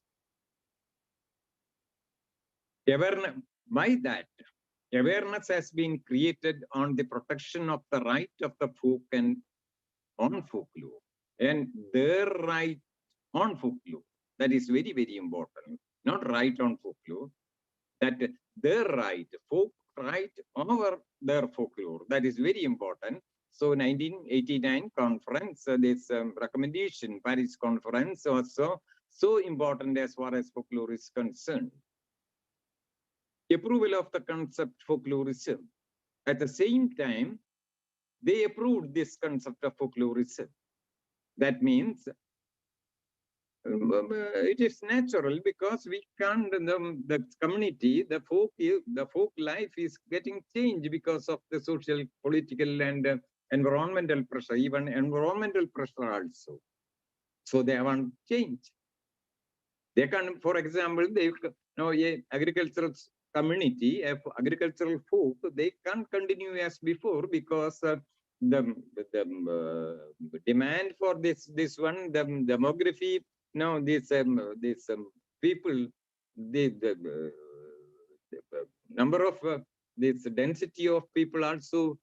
By that, awareness has been created on the protection of the right of the folk and on folklore, and their right on folklore. That is very, very important. Not right on folklore, that their right, folk right over their folklore. That is very important. So 1989 conference, this recommendation, Paris conference, was so important as far as folklore is concerned. Approval of the concept folklorism. At the same time, they approved this concept of folklorism. That means it is natural because we can't, the community, the folk life is getting changed because of the social, political, and environmental pressure, even environmental pressure also. So they want change. They can, for example, agricultural community, agricultural folk, they can't continue as before because the demand for this one, the demography. Now, these people, the number of this density of people also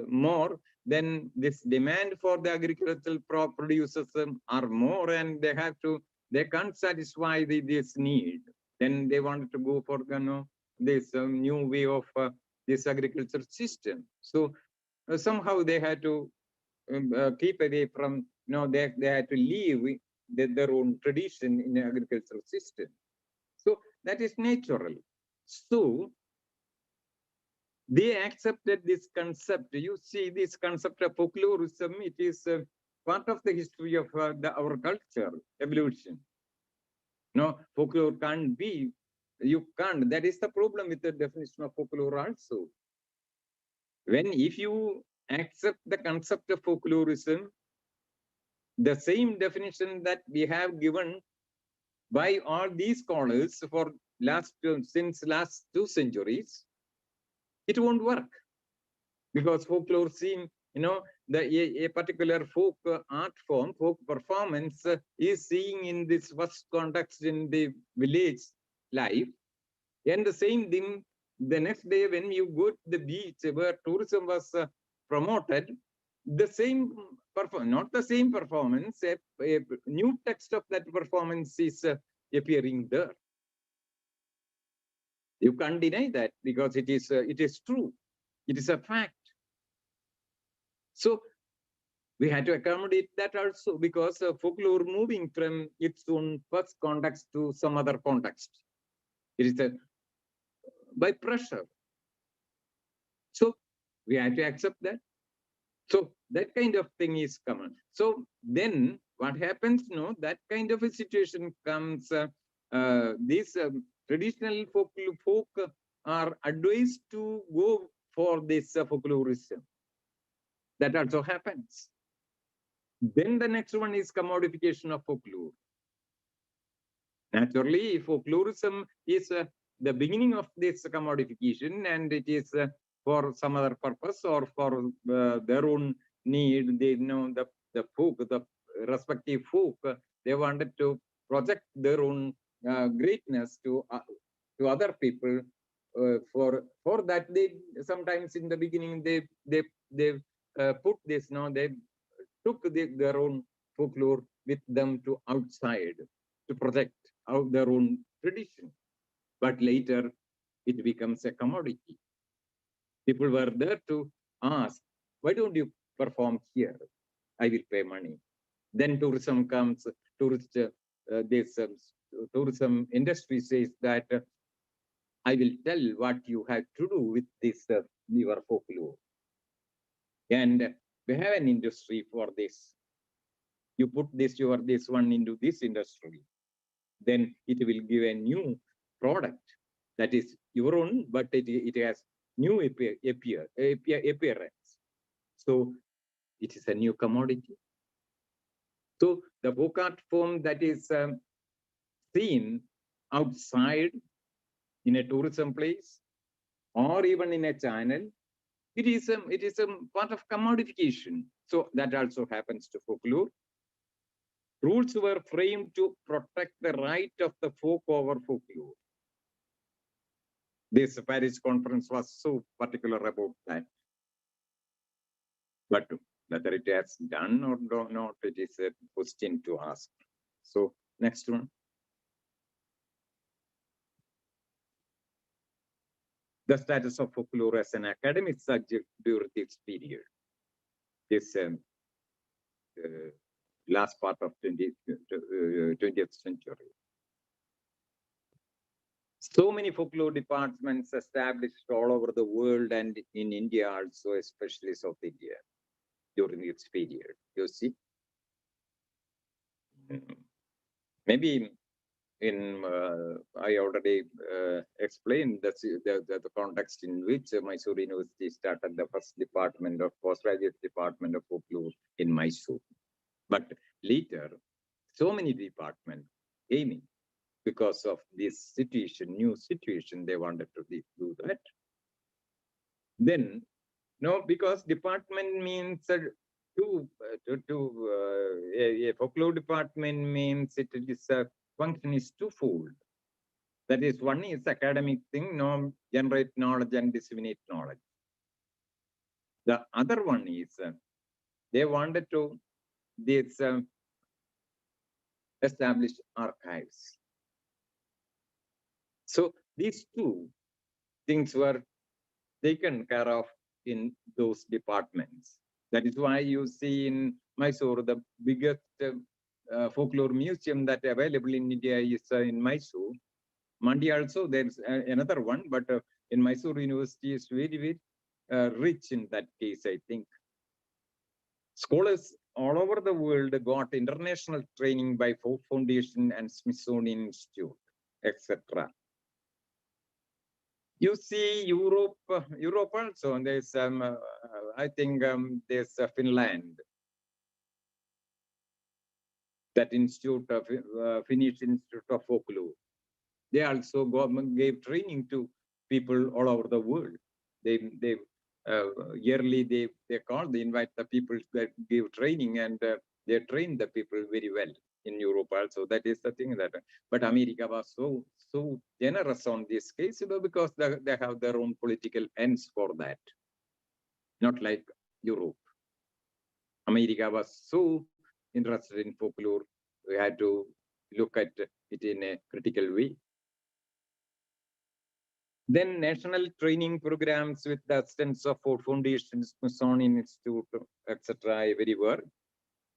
more, then this demand for the agricultural producers are more, and they can't satisfy this need. Then they wanted to go for this new way of this agriculture system. So somehow they had to keep away from, they had to leave their own tradition in agricultural system. So that is natural. So they accepted this concept. You see, this concept of folklorism, it is part of the history of our culture, evolution. No, folklore can't be, you can't. That is the problem with the definition of folklore also. If you accept the concept of folklorism, the same definition that we have given by all these scholars for since last 2 centuries, it won't work, because folklore seem, a particular folk art form, folk performance is seen in this first context in the village life, and the same thing the next day when you go to the beach where tourism was promoted, the same not the same performance, a new text of that performance is appearing there. You can't deny that, because it is true. It is a fact. So we had to accommodate that also, because folklore moving from its own first context to some other context. It is by pressure. So we had to accept that. So that kind of thing is common. So then what happens, that kind of a situation comes, these traditional folk are advised to go for this folklorism. That also happens. Then the next one is commodification of folklore. Naturally, folklorism is the beginning of this commodification, and it is for some other purpose or for their own need. They know the folk, the respective folk, they wanted to project their own greatness to other people. For that, they sometimes in the beginning they put this, they took their own folklore with them to outside to project out their own tradition. But later it becomes a commodity. People were there to ask, why don't you perform here? I will pay money. Then tourism comes, tourism industry says that I will tell what you have to do with this your folklore. And we have an industry for this. You put this one into this industry, then it will give a new product that is your own, but it has new appearance. So it is a new commodity. So the folk art form that is seen outside in a tourism place or even in a channel, it is a part of commodification. So that also happens to folklore. Rules were framed to protect the right of the folk over folklore. This Paris conference was so particular about that. But whether it has done or not, it is a question to ask. So next one. The status of folklore as an academic subject during this period. This last part of 20th century. So many folklore departments established all over the world and in India also, especially South India, during its period. You see, maybe in I already explained the context in which Mysore University started the first department of postgraduate department of folklore in Mysore. But later, so many departments came in because of this situation, new situation, they wanted to do that. Then, because department means a folklore department means it is a function is twofold. That is, one is academic thing, generate knowledge and disseminate knowledge. The other one is they wanted to establish archives. So these two things were taken care of in those departments. That is why you see in Mysore the biggest folklore museum that available in India is in Mysore. Mandi also, there's another one, but in Mysore University is very, very rich in that case, I think. Scholars all over the world got international training by Folk Foundation and Smithsonian Institute, etc. You see Europe also, and there's I think there's Finland, that institute of Finnish Institute of Folklore. They also gave training to people all over the world. They yearly they invite the people that give training, and they train the people very well in Europe also. That is the thing that, but America was so generous on this case, because they have their own political ends for that. Not like Europe. America was so interested in folklore, we had to look at it in a critical way. Then national training programs with the assistance of Folk Foundation, Smithsonian Institute, etc. everywhere.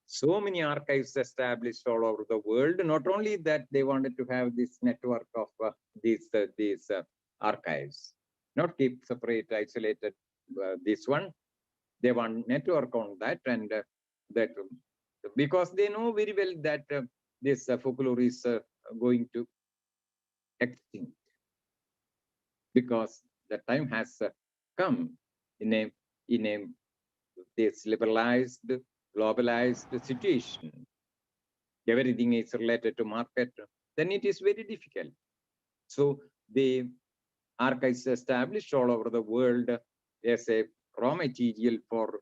So many archives established all over the world. Not only that, they wanted to have this network of these archives, not keep separate, isolated. This one, they want network on that, and that because they know very well that this folklore is going to extinct, because the time has come in a this liberalized, globalized situation. Everything is related to market, then it is very difficult. So the archives established all over the world as a raw material for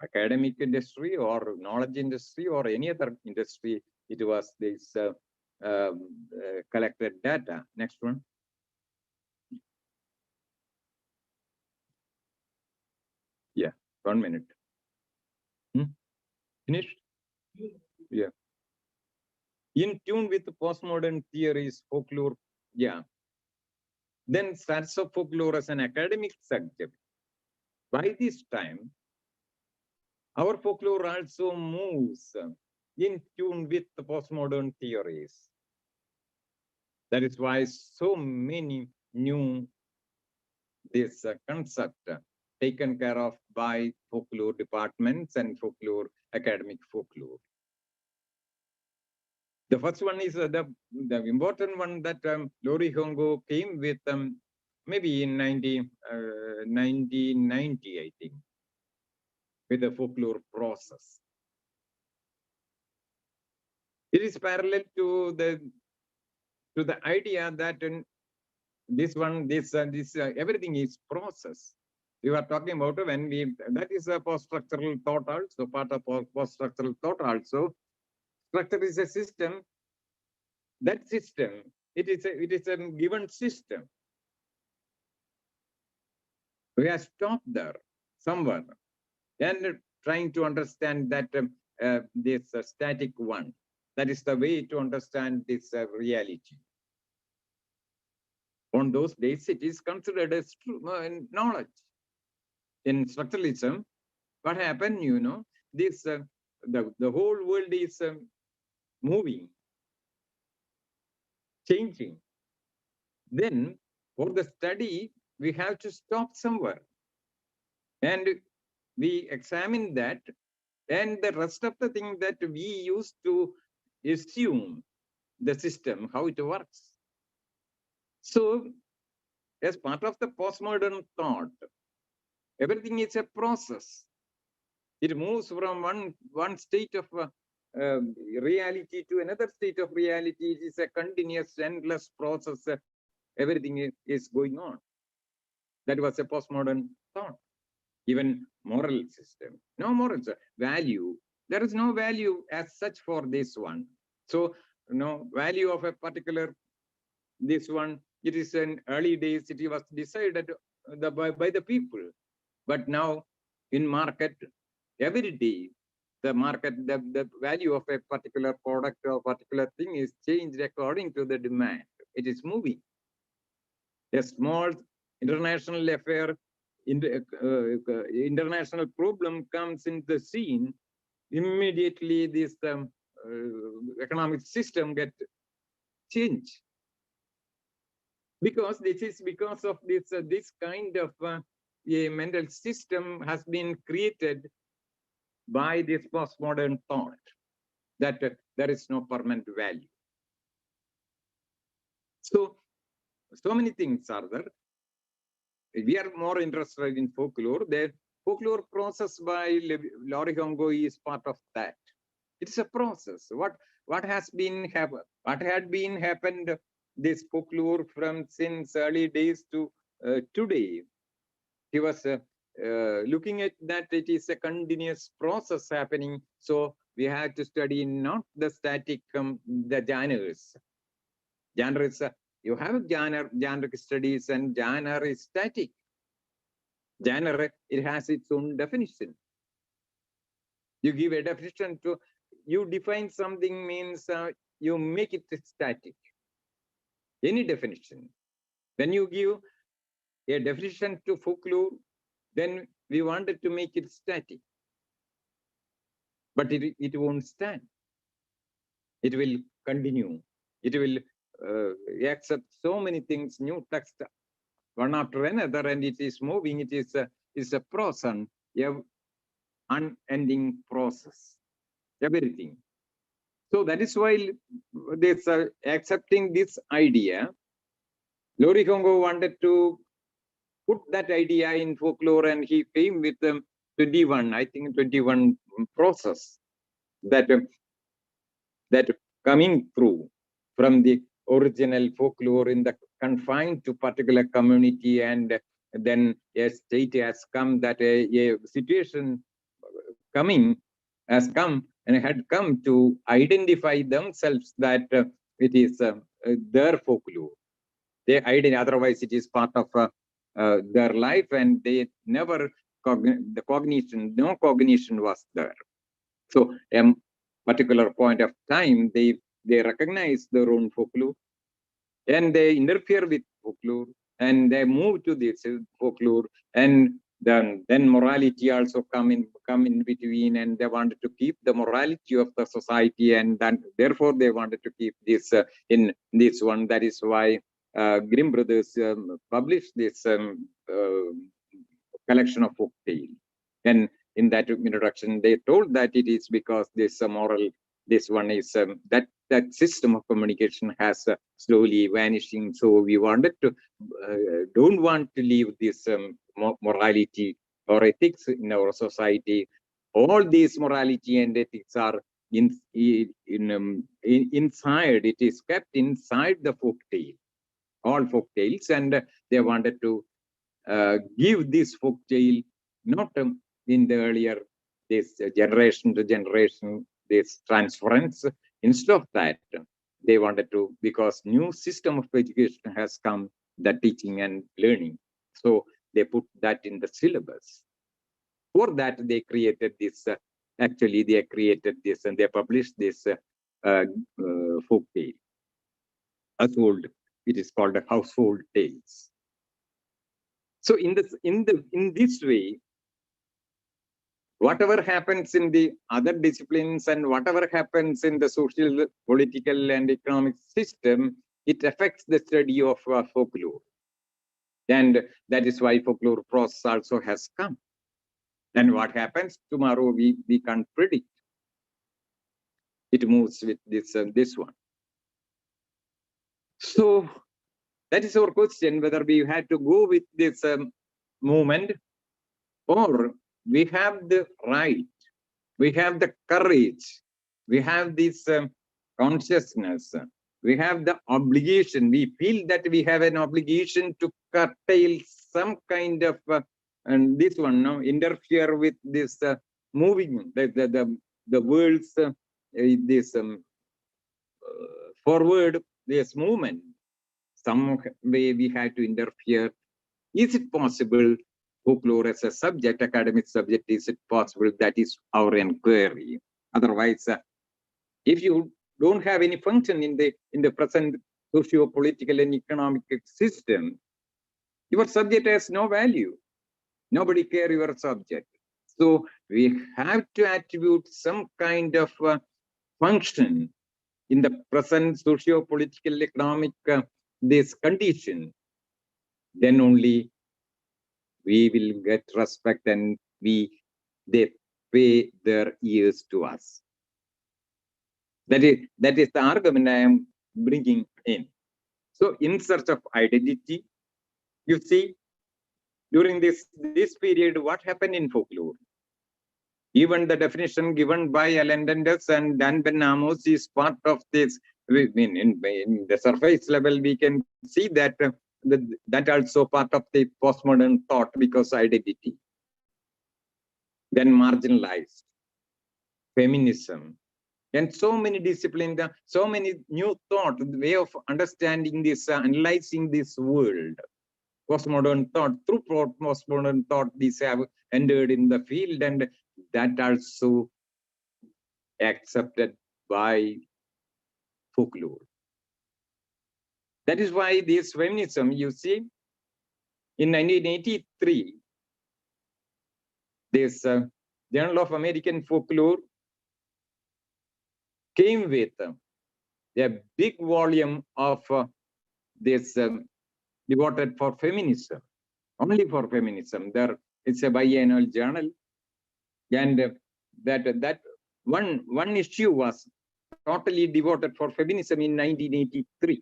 academic industry or knowledge industry or any other industry. It was this collected data. Next one. Yeah, 1 minute. Finished? Yeah. In tune with the postmodern theories, folklore, yeah. Then starts of folklore as an academic subject. By this time, our folklore also moves in tune with the postmodern theories. That is why so many new this concept taken care of by folklore departments and folklore, academic folklore. The first one is the important one that Lori Hongo came with maybe in 1990, I think, with the folklore process. It is parallel to the idea that everything is process. We were talking about when that is a post-structural thought also, part of post-structural thought also. Structure is a system. That system, it is a given system. We are stopped there somewhere and trying to understand that this static one. That is the way to understand this reality. On those days, it is considered as knowledge. In structuralism, what happened, this the whole world is moving, changing. Then for the study, we have to stop somewhere. And we examine that, and the rest of the thing that we used to assume the system, how it works. So as part of the postmodern thought, everything is a process. It moves from one state of reality to another state of reality. It is a continuous, endless process. Everything is going on. That was a postmodern thought. Even moral system. No morals, value. There is no value as such for this one. So, value of a particular, this one, it is in early days, it was decided by the people. But now in market, every day, the market, the value of a particular product or particular thing is changed according to the demand. It is moving. A small international affair, international problem comes in the scene, immediately this economic system get changed. Because this is because of this kind of a mental system has been created by this postmodern thought that there is no permanent value. So many things are there. We are more interested in folklore. The folklore process by Lorigongo is part of that. It's a process. What had been happened this folklore from since early days to today. He was looking at that it is a continuous process happening. So we had to study not the static, the genres. Genres, you have genre studies, and genre is static. Genre, it has its own definition. You give a definition to, you define something means you make it static. Any definition. When you give a definition to folklore, then we wanted to make it static. But it won't stand. It will continue. It will accept so many things, new text, one after another, and it is moving. It is a process, unending process, everything. So that is why this accepting this idea, Lorigongo wanted to put that idea in folklore, and he came with 21 process that coming through from the original folklore in the confined to particular community, and then a state has come, that a situation has come and had come to identify themselves that it is their folklore. They identify, otherwise it is part of their life, and they never no cognition was there. So a particular point of time, they recognize their own folklore, and they interfere with folklore, and they move to this folklore, and then morality also come in between, and they wanted to keep the morality of the society, and then therefore they wanted to keep this in this one. That is why Grimm brothers published this collection of folk tales. And in that introduction, they told that it is because this moral, this one is that system of communication has slowly vanishing. So we wanted to don't want to leave this morality or ethics in our society. All these morality and ethics are inside. It is kept inside the folk tale, all folk tales, and they wanted to give this folk tale not in the earlier this generation to generation, this transference. Instead of that, they wanted to, because new system of education has come, the teaching and learning. So they put that in the syllabus. For that, they created this. Actually, they created this, and they published this folk tale. Household. It is called a household tales. So in this way, whatever happens in the other disciplines and whatever happens in the social, political, and economic system, it affects the study of folklore. And that is why folklore process also has come. And what happens tomorrow, we can't predict. It moves with this one. So that is our question, whether we had to go with this movement, or we have the right, we have the courage, we have this consciousness, we have the obligation. We feel that we have an obligation to curtail some kind of, and this one, no, interfere with this moving, the world's this forward, this movement. Some way we had to interfere. Is it possible? Folklore as a subject, academic subject, is it possible? That is our inquiry. Otherwise, if you don't have any function in the present socio-political and economic system, your subject has no value. Nobody cares your subject. So we have to attribute some kind of function in the present socio-political economic this condition, then only we will get respect and they pay their ears to us. That is the argument I am bringing in. So in search of identity, you see, during this period, what happened in folklore? Even the definition given by Alan Dundas and Dan Ben Amos is part of this. In the surface level, we can see that that also part of the postmodern thought, because identity. Then marginalized, feminism, and so many disciplines, so many new thought, way of understanding this, analyzing this world. Postmodern thought, through postmodern thought, these have entered in the field, and that also accepted by folklore. That is why this feminism, you see, in 1983, this Journal of American Folklore came with a big volume of this devoted for feminism, only for feminism. There, it's a biannual journal, and that one issue was totally devoted for feminism in 1983.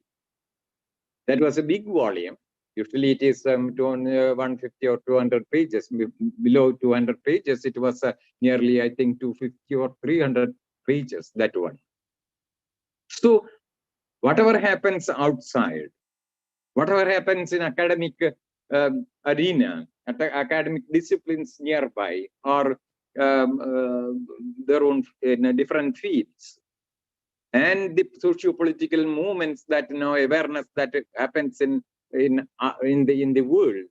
That was a big volume. Usually it is 150 or 200 pages. Below 200 pages, it was nearly, I think, 250 or 300 pages, that one. So whatever happens outside, whatever happens in academic arena, academic disciplines nearby, or their own in different fields, and the socio-political movements that now awareness that happens in the world.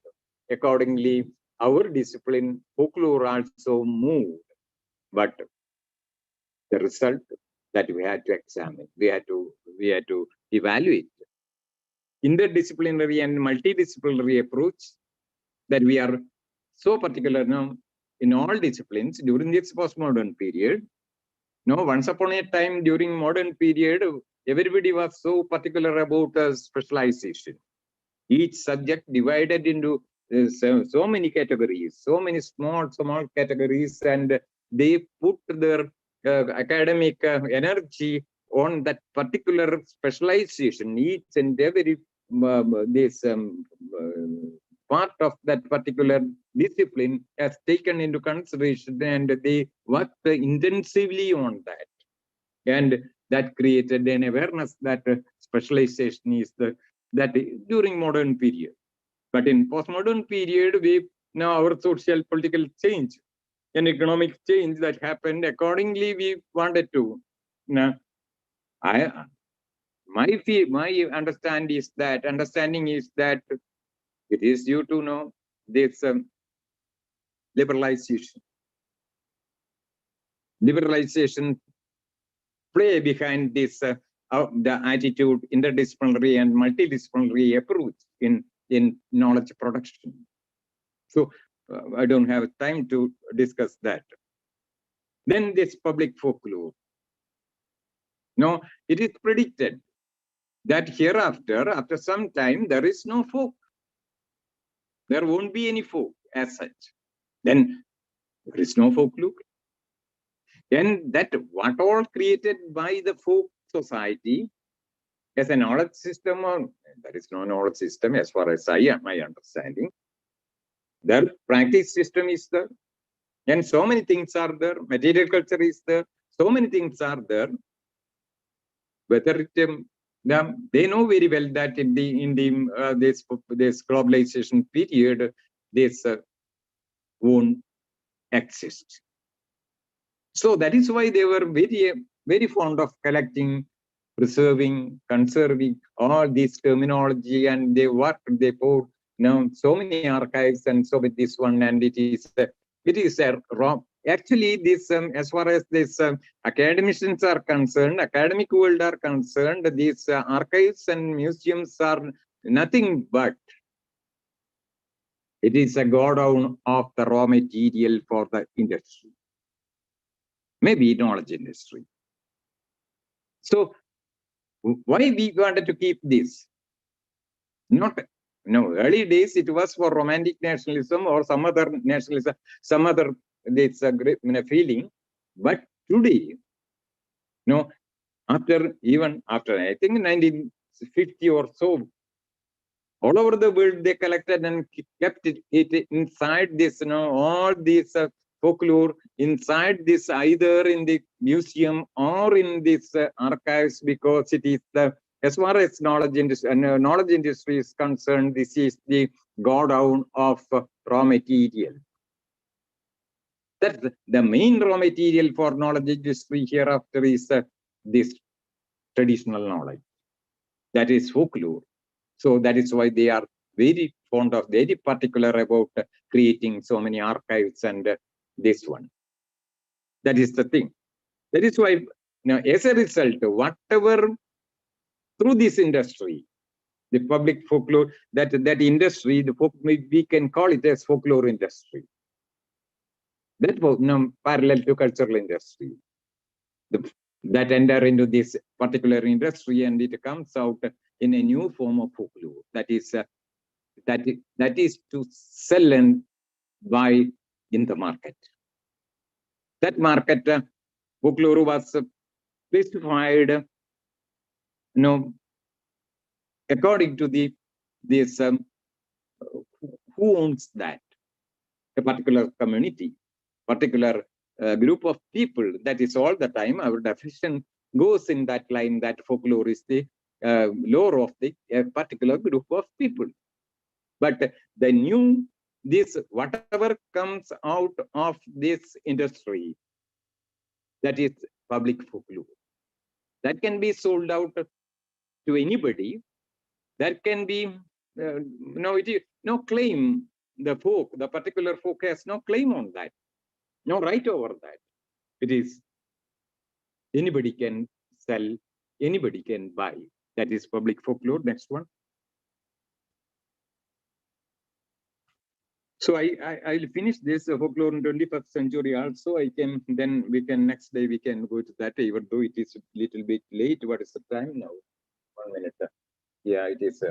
Accordingly, our discipline folklore also moved, but the result that we had to examine, we had to evaluate. Interdisciplinary and multidisciplinary approach that we are so particular now in all disciplines during this postmodern period. No, once upon a time during modern period, everybody was so particular about specialization. Each subject divided into so many categories, so many small categories, and they put their academic energy on that particular specialization. Each and every part of that particular discipline has taken into consideration, and they worked intensively on that. And that created an awareness that specialization is that during modern period. But in postmodern period, we now our social political change and economic change that happened. Accordingly, we wanted to. Now, my understanding is that it is due to know this liberalization play behind this the attitude, interdisciplinary and multidisciplinary approach in knowledge production. So I don't have time to discuss that. Then this public folklore. No, it is predicted that hereafter, after some time, there is no folk. There won't be any folk as such. Then there is no folklore. And that what all created by the folk society as a knowledge system, or there is no knowledge system as far as my understanding. Their practice system is there, and so many things are there. Material culture is there. So many things are there. Whether it, they know very well that in this globalization period, this won't exist. So that is why they were very fond of collecting, preserving, conserving all this terminology, and they put so many archives and so with this one, and it is wrong. Actually, this as far as this academicians are concerned, academic world are concerned, these archives and museums are nothing but it is a godown of the raw material for the industry, maybe knowledge industry. So why we wanted to keep this? Not, early days it was for romantic nationalism or some other nationalism, some other this great feeling. But today, after I think 1950 or so, all over the world they collected and kept it inside this, all this folklore inside this, either in the museum or in this archives, because it is as far as knowledge industry is concerned, this is the godown of raw material. That's the main raw material for knowledge industry hereafter is this traditional knowledge. That is folklore. So that is why they are very fond of, very particular about creating so many archives and this one. That is the thing. That is why, as a result, whatever through this industry, the public folklore, that industry, we can call it as folklore industry. That was parallel to cultural industry. That enter into this particular industry, and it comes out in a new form of folklore. That is to sell and buy in the market. That market, folklore was specified, according to this who owns that, a particular community, particular group of people. That is all the time our definition goes in that line, that folklore is the lore of the particular group of people. But this whatever comes out of this industry, that is public folklore. That can be sold out to anybody. That can be it is no claim. The particular folk has no claim on that, no right over that. It is anybody can sell, anybody can buy. That is public folklore. Next one. So I'll finish this folklore in 21st century also. Then we can next day we can go to that, even though it is a little bit late. What is the time now? 1 minute. Yeah, it is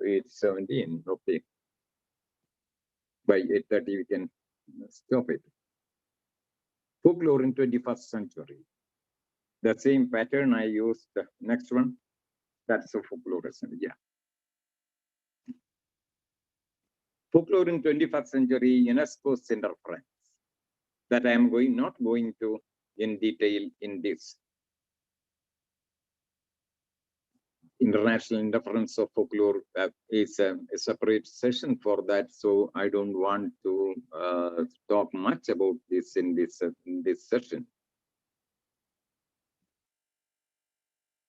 8:17. Okay. By 8:30 we can stop it. Folklore in 21st century. The same pattern I used. The next one. That's a folklore. Yeah. Folklore in 21st century, UNESCO's interference. That I am not going to in detail in this. International interference of folklore is a separate session for that, so I don't want to talk much about this in this session.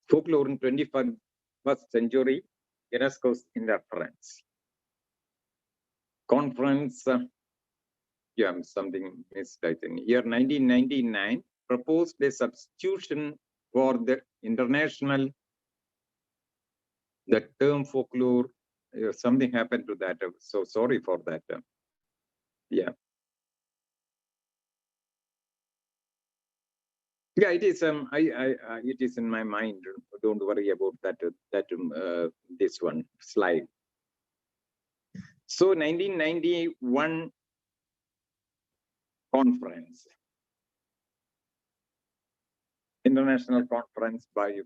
Folklore in 21st century, UNESCO's interference. Conference, something missed, I think. Year 1999 proposed a substitution for the international, the term folklore. Something happened to that. So sorry for that. Yeah. Yeah, it is. It is in my mind. Don't worry about that. This one slide. So 1991 conference, international conference by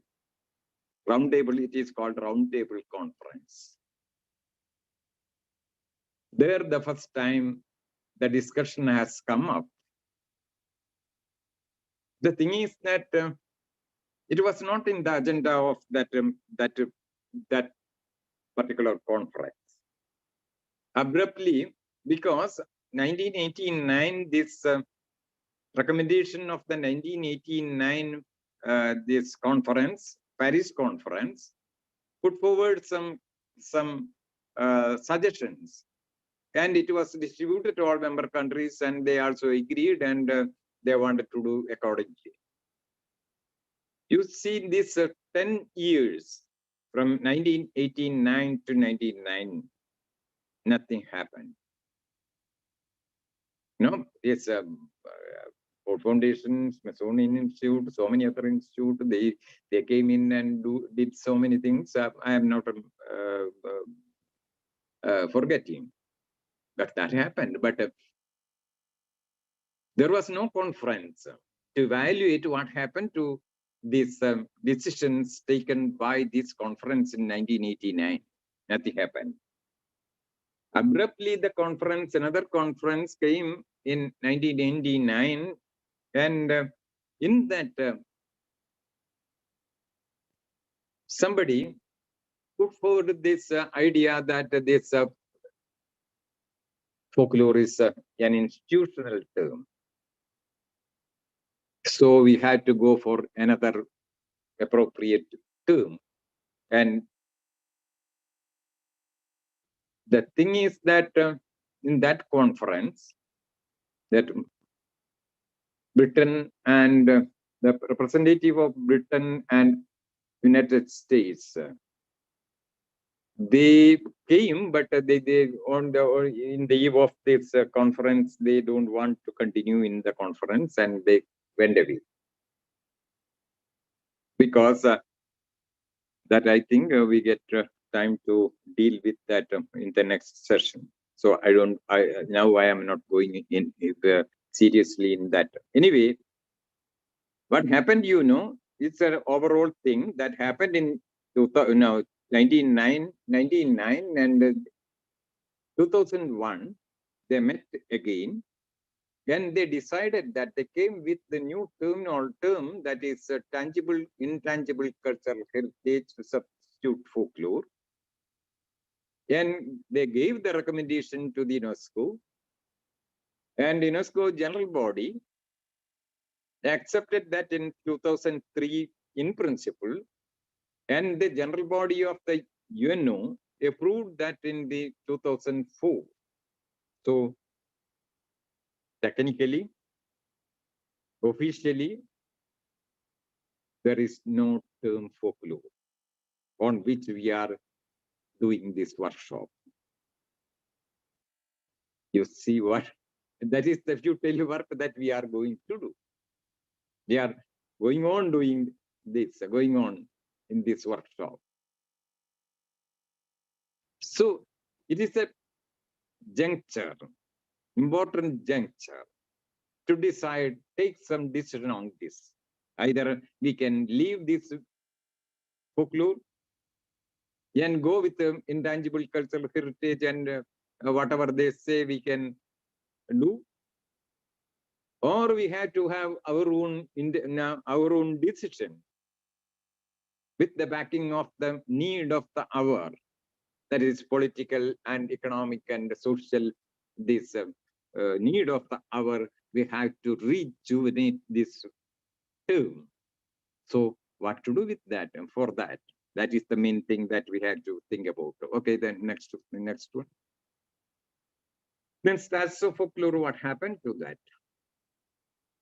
Roundtable. It is called Roundtable Conference. There, the first time the discussion has come up. The thing is that it was not in the agenda of that particular conference. Abruptly, because 1989, this recommendation of the 1989 this conference, Paris conference, put forward some suggestions, and it was distributed to all member countries, and they also agreed, and they wanted to do accordingly. You see this 10 years from 1989 to 1999, nothing happened. No, it's Ford Foundation, Smithsonian Institute, so many other institutes, they came in and did so many things. I am not forgetting, but that happened. But there was no conference to evaluate what happened to these decisions taken by this conference in 1989. Nothing happened. Abruptly, another conference came in 1999, and in that, somebody put forward this idea that this folklore is an institutional term. So we had to go for another appropriate term. And the thing is that in that conference, that Britain and the representative of Britain and United States, they came, but they in the eve of this conference, they don't want to continue in the conference, and they went away. Because that I think we get time to deal with that in the next session. So now I am not going in seriously in that. Anyway, what happened, it's an overall thing that happened in 1999 and 2001. They met again, and they decided that they came with the new term that is tangible, intangible cultural heritage to substitute folklore. And they gave the recommendation to the UNESCO, and UNESCO general body accepted that in 2003 in principle, and the general body of the UNO approved that in the 2004. So technically, officially, there is no term folklore on which we are doing this workshop. You see what? That is the futile work that we are going to do. We are going on doing this, going on in this workshop. So it is a juncture, important juncture to decide, take some decision on this. Either we can leave this folklore and go with the intangible cultural heritage and whatever they say we can do, or we have to have our own decision with the backing of the need of the hour, that is political and economic and social, this need of the hour. We have to rejuvenate this term. So what to do with that? And for that, that is the main thing that we had to think about. Okay, then next one. Then stats of folklore, what happened to that?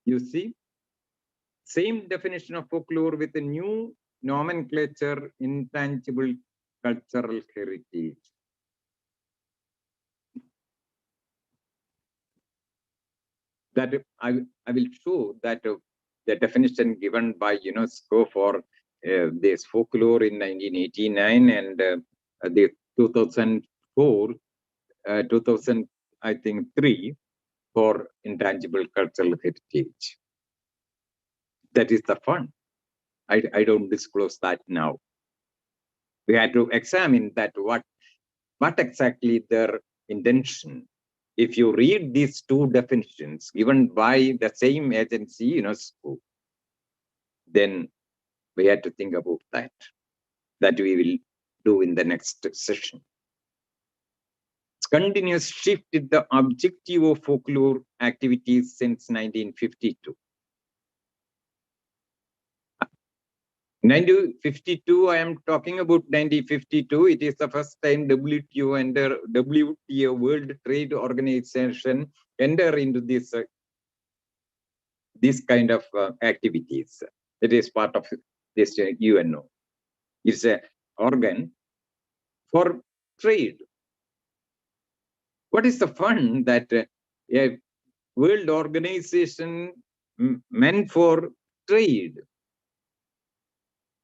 You see, same definition of folklore with a new nomenclature, intangible cultural heritage. That I will show that the definition given by UNESCO for this folklore in 1989 and the 2004, 2003 for intangible cultural heritage. That is the fun. I don't disclose that now. We had to examine that what exactly their intention. If you read these two definitions given by the same agency, UNESCO, then we had to think about that. That we will do in the next session. It's continuous shift in the objective of folklore activities since 1952. 1952, I am talking about 1952. It is the first time WTO, World Trade Organization, enter into this kind of activities. It is part of this UNO. It's an organ for trade. What is the fun that a world organization meant for trade.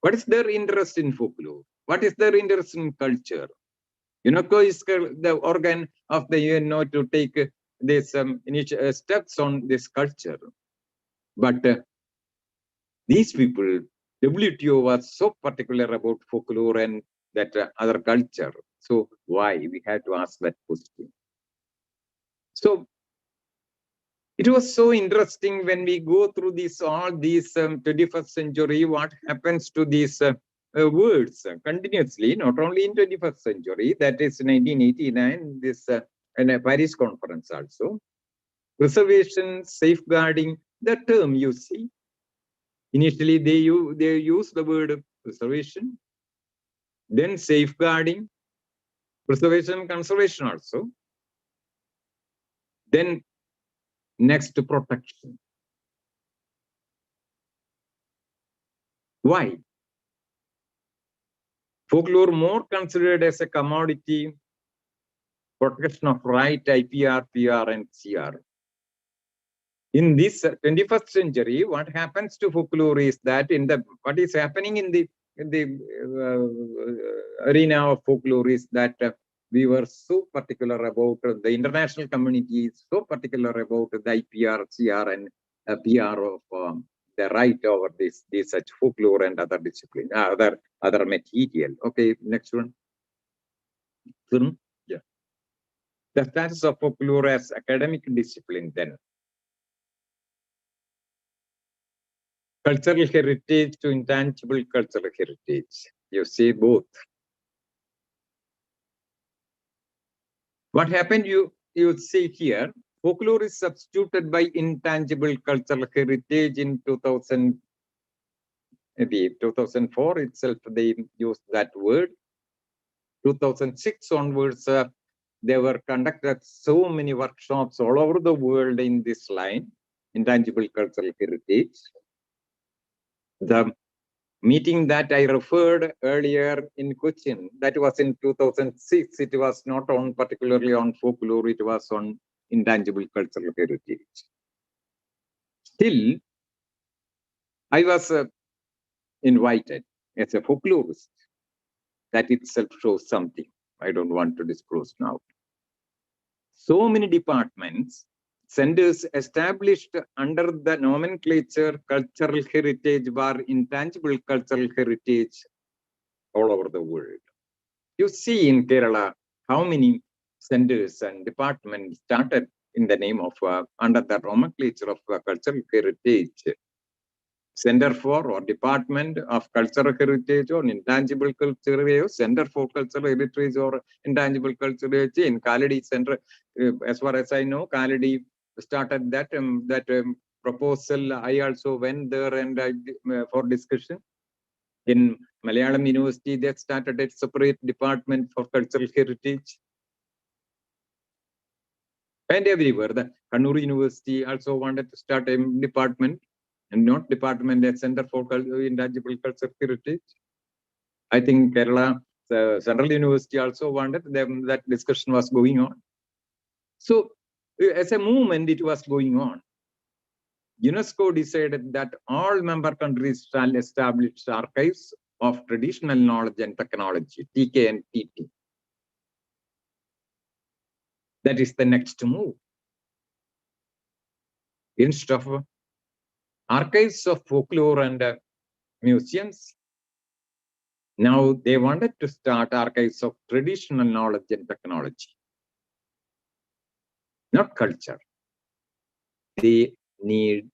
What is their interest in folklore? What is their interest in culture? UNESCO is the organ of the UNO to take these steps on this culture. But these people, WTO was so particular about folklore and that other culture. So why? We had to ask that question. So it was so interesting when we go through this, all these 21st century, what happens to these words continuously, not only in 21st century, that is 1989, this in a Paris conference also. Preservation, safeguarding, the term you see. Initially, they use the word preservation, then safeguarding, preservation, conservation also. Then next to protection. Why? Folklore more considered as a commodity, protection of right, IPR, PR, and CR. In this 21st century, what happens to folklore is that what is happening in the arena of folklore is that we were so particular about the international community is so particular about the IPR, CR, and PR of the right over this such folklore and other discipline, other material. Okay, next one. Yeah. The status of folklore as academic discipline then. Cultural heritage to intangible cultural heritage. You see both. What happened, you see here, folklore is substituted by intangible cultural heritage in 2000, maybe 2004 itself, they used that word. 2006 onwards, they were conducted so many workshops all over the world in this line, intangible cultural heritage. The meeting that I referred earlier in Cochin, that was in 2006. It was not on particularly on folklore, it was on intangible cultural heritage. Still, I was invited as a folklorist. That itself shows something. I don't want to disclose now. So many departments, centers established under the nomenclature cultural heritage were intangible cultural heritage all over the world. You see in Kerala how many centers and departments started in the name of under the nomenclature of cultural heritage. Center for or Department of Cultural Heritage or Intangible Cultural Heritage, Center for Cultural Heritage or Intangible Cultural Heritage in Kaladi Center. As far as I know, Kaladi started that proposal. I also went there and for discussion. In Malayalam University, they started a separate department for cultural heritage. And everywhere, the Kannur University also wanted to start a department. And not department, a Center for Intangible Cultural Heritage. I think Kerala Central University also wanted them, that discussion was going on. So as a movement, it was going on. UNESCO decided that all member countries shall establish archives of traditional knowledge and technology, TK and TT. That is the next move. Instead of archives of folklore and museums, now they wanted to start archives of traditional knowledge and technology. Not culture. They need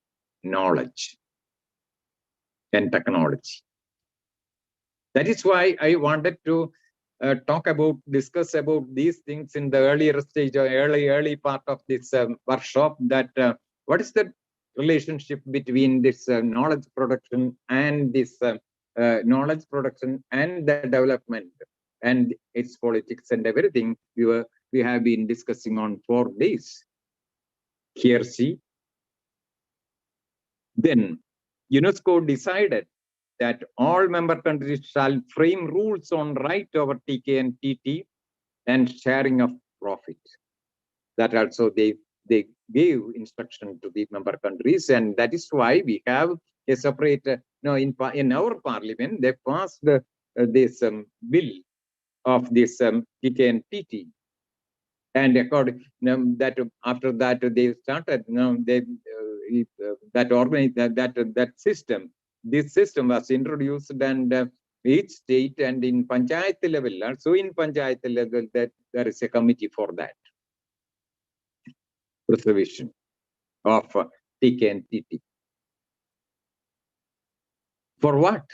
knowledge and technology. That is why I wanted to discuss about these things in the earlier stage or early part of this workshop, that what is the relationship between this knowledge production and this knowledge production and the development and its politics and everything we have been discussing on 4 days. Here, see. Then UNESCO decided that all member countries shall frame rules on right over TK and TT and sharing of profit. That also they gave instruction to the member countries, and that is why we have a separate, in our parliament, they passed this bill of this TKNPT. And according that, after that they started, that system. This system was introduced, and each state and in panchayat level, also in panchayat level, that there is a committee for that preservation of TKNPT. For what?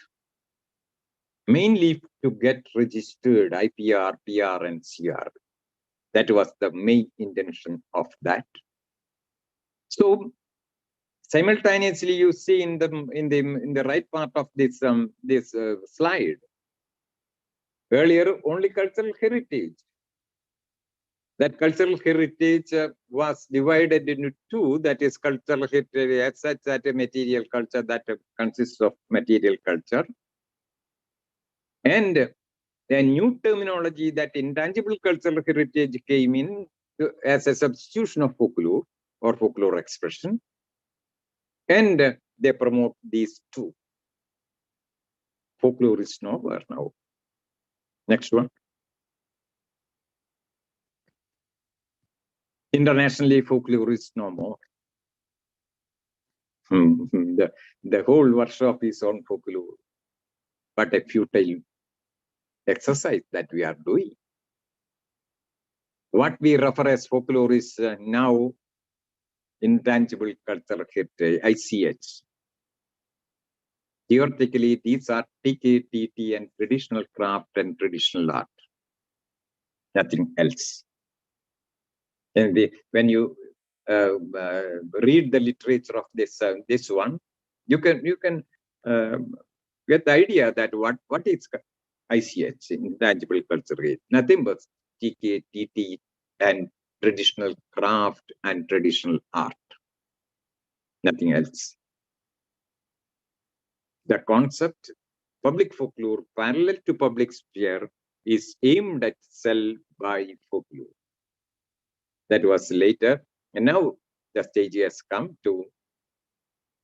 Mainly to get registered IPR, PR, and CR. That was the main intention of that. So simultaneously, you see in the right part of this slide, earlier only cultural heritage. That cultural heritage was divided into two. That is cultural heritage as such, that a material culture that consists of material culture, and a new terminology, that intangible cultural heritage, came in as a substitution of folklore or folklore expression. And they promote these two. Folklore is nowhere now. Next one. Internationally, folklore is no more. The whole workshop is on folklore, but a futile exercise that we are doing. What we refer as folklore is now intangible cultural heritage, ICH. Theoretically, these are TKTT and traditional craft and traditional art. Nothing else. And when you read the literature of this one, you can get the idea that what is ICH, intangible culture, nothing but TKTT and traditional craft and traditional art. Nothing else. The concept public folklore parallel to public sphere is aimed at sell by folklore. That was later, and now the stage has come to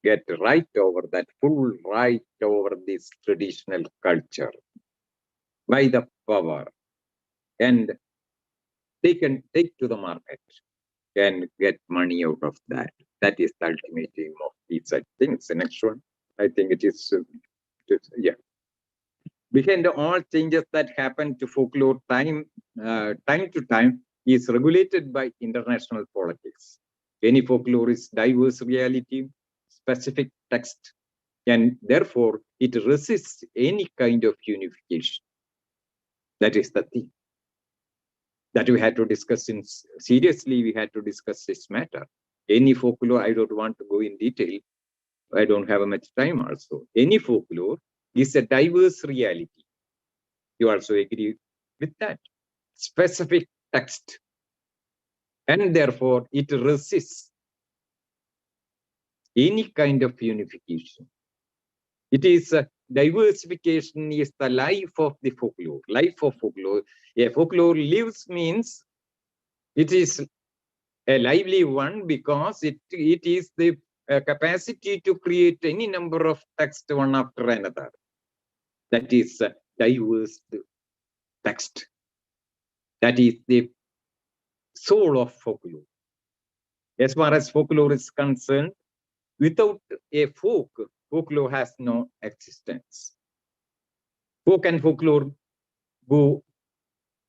get right over that, full right over this traditional culture by the power, and they can take to the market and get money out of that. That is the ultimate aim of these things. The next one, I think it is, yeah. Behind all changes that happen to folklore time to time is regulated by international politics. Any folklore is diverse reality, specific text, and therefore it resists any kind of unification. That is the thing that we had to discuss. Seriously, we had to discuss this matter. Any folklore, I don't want to go in detail. I don't have much time also. Any folklore is a diverse reality. You also agree with that. Specific text. And therefore, it resists any kind of unification. It is diversification is the life of the folklore. Life of folklore. A folklore lives means it is a lively one because it is the capacity to create any number of texts one after another. That is diverse text. That is the soul of folklore. As far as folklore is concerned, without a folklore has no existence. Folk and folklore go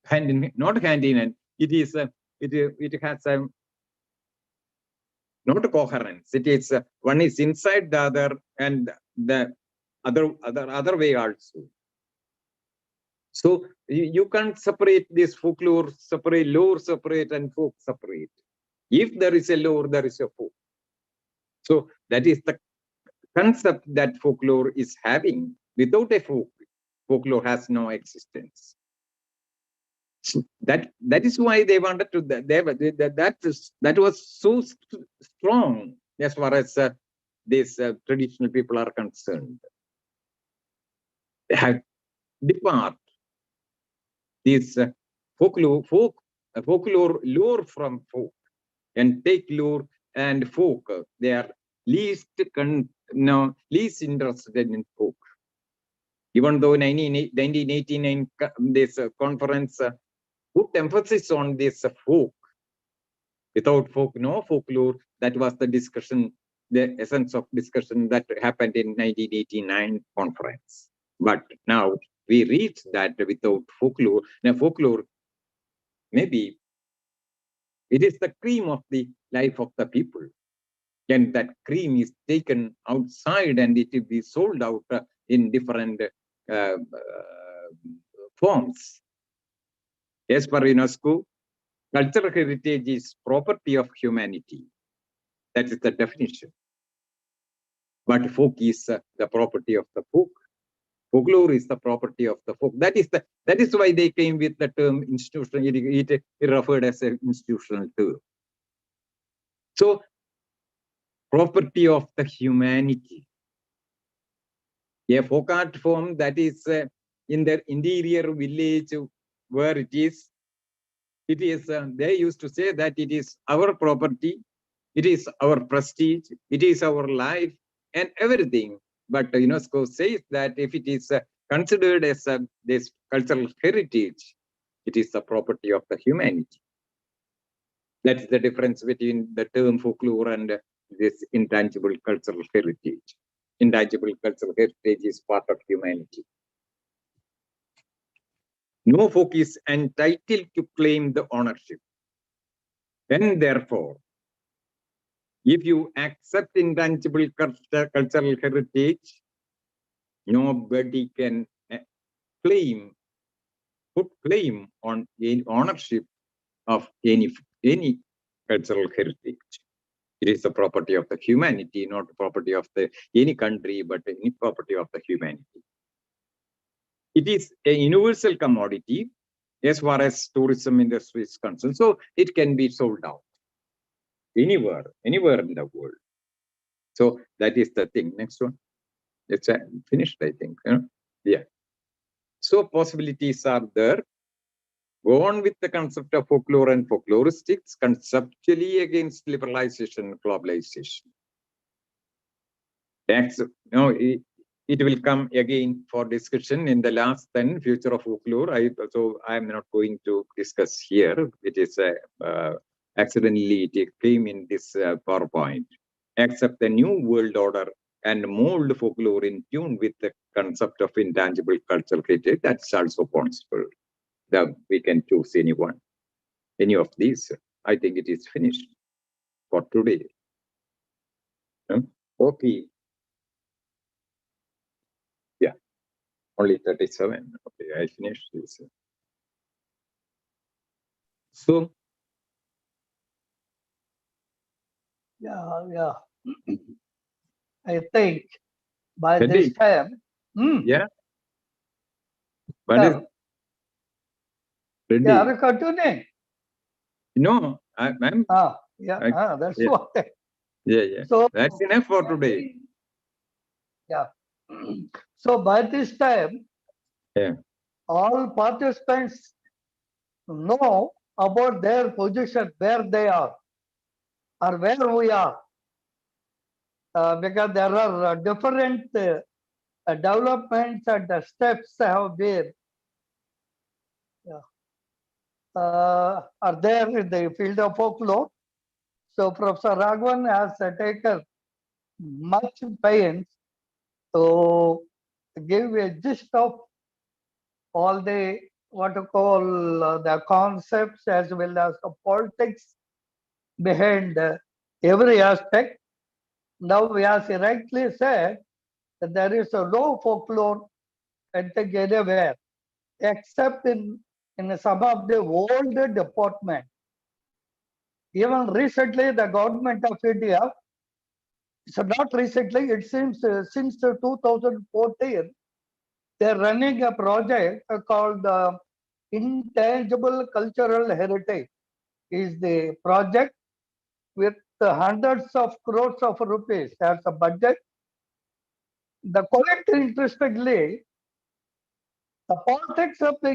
hand in hand, not hand in hand. It is it has not a coherence. It is one is inside the other, and the other way also. So you can't separate this folklore, separate lore, separate, and folk separate. If there is a lore, there is a folk. So that is the concept that folklore is having. Without a folklore has no existence. So that is why they wanted to. That was so strong as far as these traditional people are concerned. They have depart this folklore lore from folk and take lore and folk, they are least least interested in folk. Even though 1989 this conference put emphasis on this folk. Without folk, no folklore. That was the discussion, the essence of discussion that happened in 1989 conference. But now we reach that without folklore. Now folklore, maybe it is the cream of the life of the people. And that cream is taken outside and it will be sold out in different forms. As per UNESCO, cultural heritage is property of humanity. That is the definition. But folk is the property of the folk. Folklore is the property of the folk. That is why they came with the term institutional. It referred as an institutional term. So, property of the humanity. A folk art form that is in their interior village where it is. They used to say that it is our property, it is our prestige, it is our life and everything. But UNESCO says that if it is considered as this cultural heritage, it is the property of the humanity. That's the difference between the term folklore and this intangible cultural heritage. Intangible cultural heritage is part of humanity. No folk is entitled to claim the ownership. And therefore, if you accept intangible cultural heritage, nobody can put claim on any ownership of any cultural heritage. It is the property of the humanity, not the property of any country, but any property of the humanity. It is a universal commodity as far as tourism industry is concerned. So it can be sold out anywhere in the world. So that is the thing. Next one. It's finished, I think. Yeah. So possibilities are there. Go on with the concept of folklore and folkloristics conceptually against liberalization and globalization. It will come again for discussion in the last future of folklore. I am not going to discuss here. It is accidentally it came in this PowerPoint. Accept the new world order and mold folklore in tune with the concept of intangible cultural heritage. That's also possible. We can choose any of these. I think it is finished for today. Okay. Yeah, only 37. Okay, I finished this. So, Yeah. I think by Reddy. this time, Yeah. But yeah, Reddy, are you continuing? no, I'm. That's Yeah. what. Yeah. So That's enough for today. Yeah. So by this time, Yeah. all participants know about their position, where they are, or where we are, because there are different developments and steps have been are there in the field of folklore. So Professor Raghavan has taken much pains to give a gist of all the what to call the concepts as well as the politics behind every aspect. Now, as he rightly said, that there is a no folklore anywhere except in some of the old departments. Even recently, the government of India, so not recently, it seems since 2014, they're running a project called Intangible Cultural Heritage. Is the project with hundreds of crores of rupees as a budget. The quite interestingly, the politics of the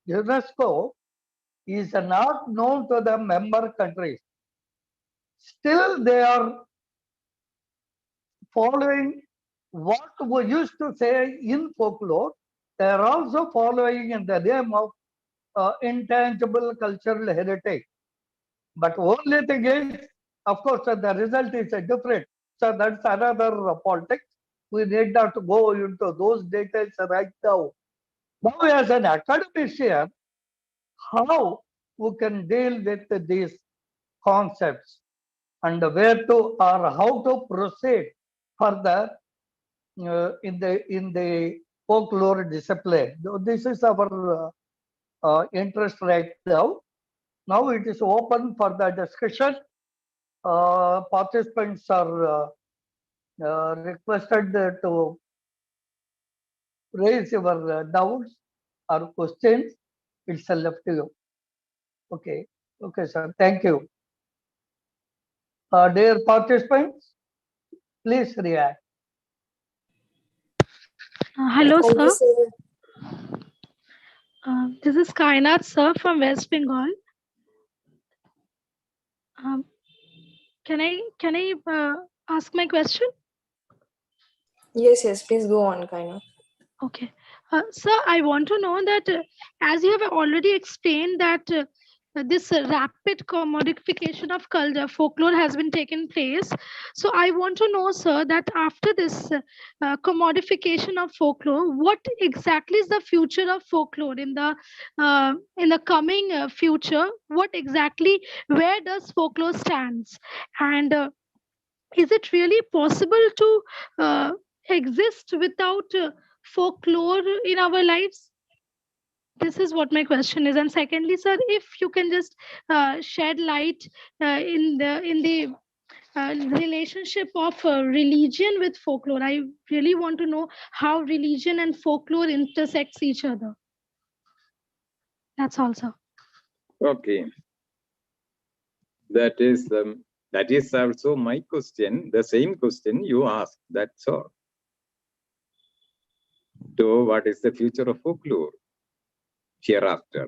UNESCO is not known to the member countries. still they are following what we used to say in folklore. They are also following in the name of intangible cultural heritage. But only thing is, of course, the result is different. So that's another politics. We need not to go into those details right now. Now, as an academician, how we can deal with these concepts and where to or how to proceed further in the folklore discipline. This is our interest right now. Now it is open for the discussion. Participants are requested to raise your doubts or questions. It's left to you. Okay. Okay, sir. Thank you. Dear participants, please react. Hello, Thank you, sir. sir. This is Kainat, sir, from West Bengal. Can I ask my question? Yes, please go on, Kaina. Okay. Sir, I want to know that as you have already explained that this rapid commodification of culture, folklore has been taken place. So I want to know, sir, that after this commodification of folklore, what exactly is the future of folklore in the coming future? What exactly, where does folklore stands? And is it really possible to exist without folklore in our lives? This is what my question is. And secondly, sir, if you can just shed light in the relationship of religion with folklore. I really want to know how religion and folklore intersects each other. That's all, sir. Okay. That is also my question, the same question you asked, that's all. So what is the future of folklore hereafter?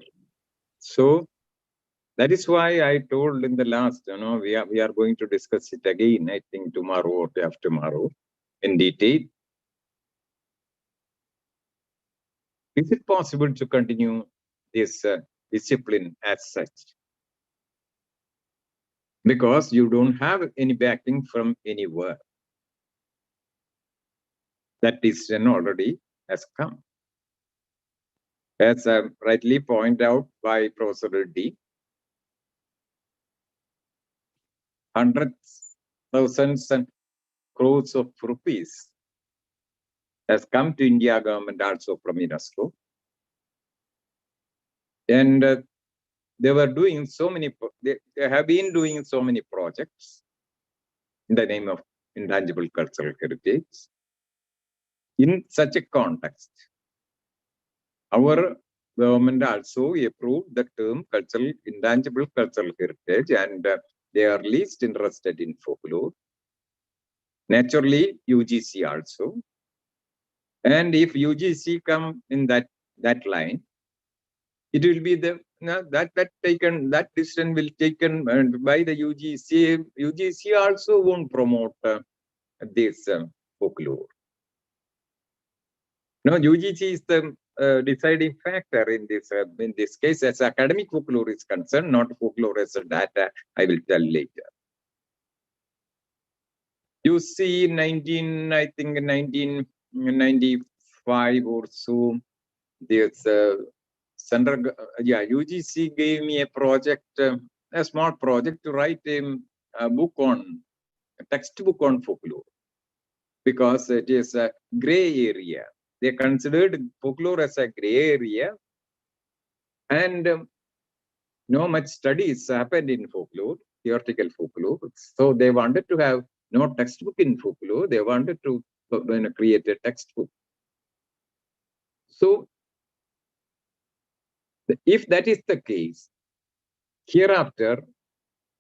So that is why I told in the last, we are going to discuss it again, I think tomorrow or day after tomorrow in detail. Is it possible to continue this discipline as such? Because you don't have any backing from anywhere. That decision already has come. As rightly pointed out by Professor Reddy, hundreds, thousands and crores of rupees has come to India government also from UNESCO. And they were doing so many, they have been doing so many projects in the name of intangible cultural heritage. In such a context, our government also approved the term intangible cultural heritage, and they are least interested in folklore. Naturally, UGC also. And if UGC come in that line, it will be that decision will taken by the UGC. UGC also won't promote this folklore. No, UGC is the deciding factor in this case as academic folklore is concerned, not folklore as a data. I will tell later. You see, 1995 or so, there's UGC gave me a project, a small project to write a textbook on folklore, because it is a gray area. They considered folklore as a gray area, and no much studies happened in folklore, theoretical folklore. So they wanted to have no textbook in folklore. They wanted to create a textbook. So if that is the case, hereafter,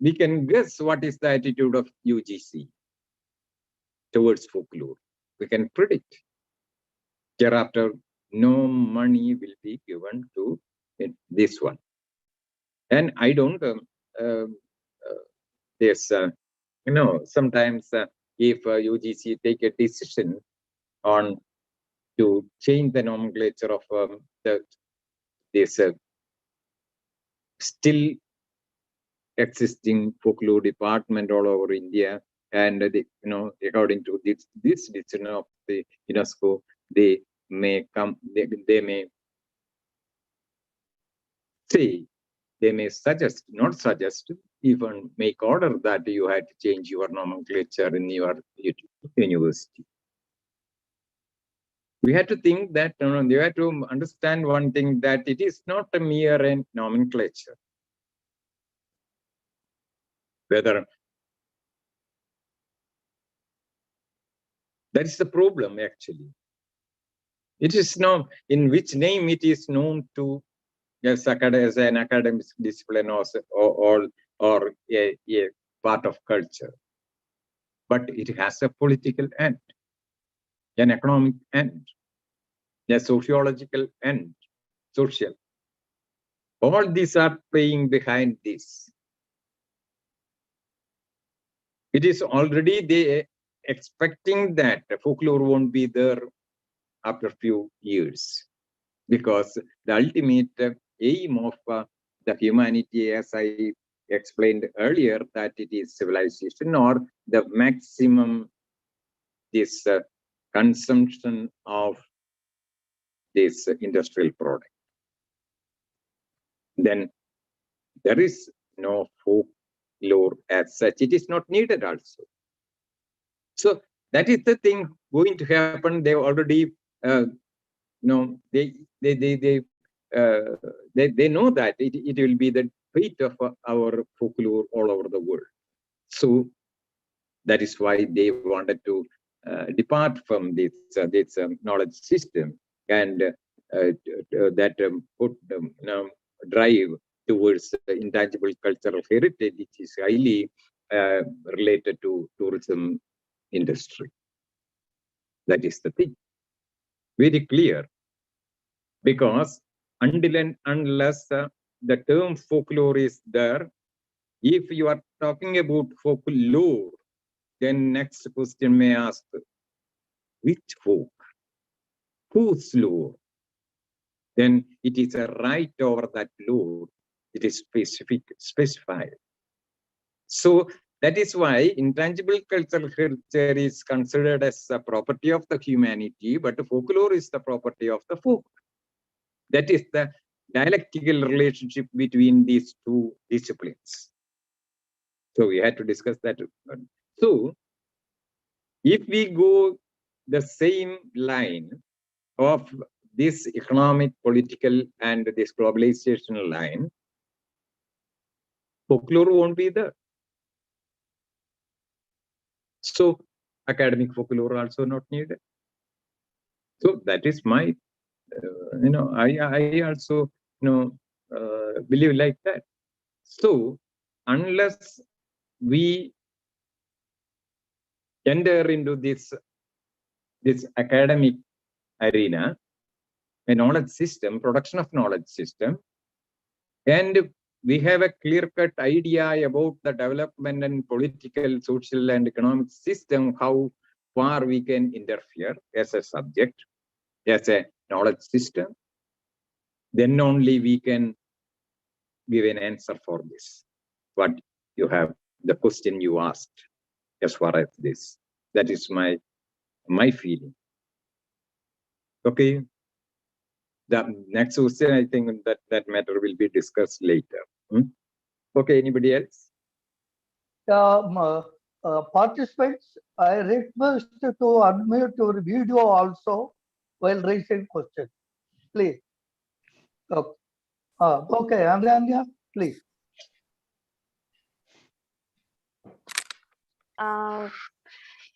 we can guess what is the attitude of UGC towards folklore. We can predict. Hereafter, no money will be given to this one. And I don't this, sometimes if UGC take a decision on to change the nomenclature of this still existing folklore department all over India, and according to this decision of the UNESCO, they may say, they may suggest, not suggest, even make order that you had to change your nomenclature in your university. We had to think that, you have to understand one thing, that it is not a mere nomenclature. Whether that is the problem, actually. It is now in which name it is known to as an academic discipline or a part of culture. But it has a political end, an economic end, a sociological end, social. All these are playing behind this. It is already they expecting that folklore won't be there after a few years, because the ultimate aim of the humanity, as I explained earlier, that it is civilization or the maximum this consumption of this industrial product. Then there is no folklore as such. It is not needed also. So that is the thing going to happen. They already they know that it will be the fate of our folklore all over the world. So that is why they wanted to depart from this knowledge system and that put drive towards intangible cultural heritage, which is highly related to tourism industry. That is the thing. Very clear. Because until and unless the term folklore is there, if you are talking about folklore, then next question may ask, which folk? Whose lore? Then it is a right over that lore. It is specified. So that is why intangible cultural heritage is considered as a property of the humanity, but the folklore is the property of the folk. That is the dialectical relationship between these two disciplines. So we had to discuss that. So if we go the same line of this economic, political, and this globalization line, folklore won't be there. So academic folklore also not needed. So that is my, I also, believe like that. So unless we enter into this academic arena, a knowledge system, production of knowledge system, and we have a clear-cut idea about the development and political, social, and economic system, how far we can interfere as a subject, as a knowledge system, then only we can give an answer for this. What you have, the question you asked as far as this. That is my feeling. Okay. The next question, I think that matter will be discussed later. Okay, anybody else? Participants, I request to unmute your video also while raising questions, please. Okay, Andrea, please.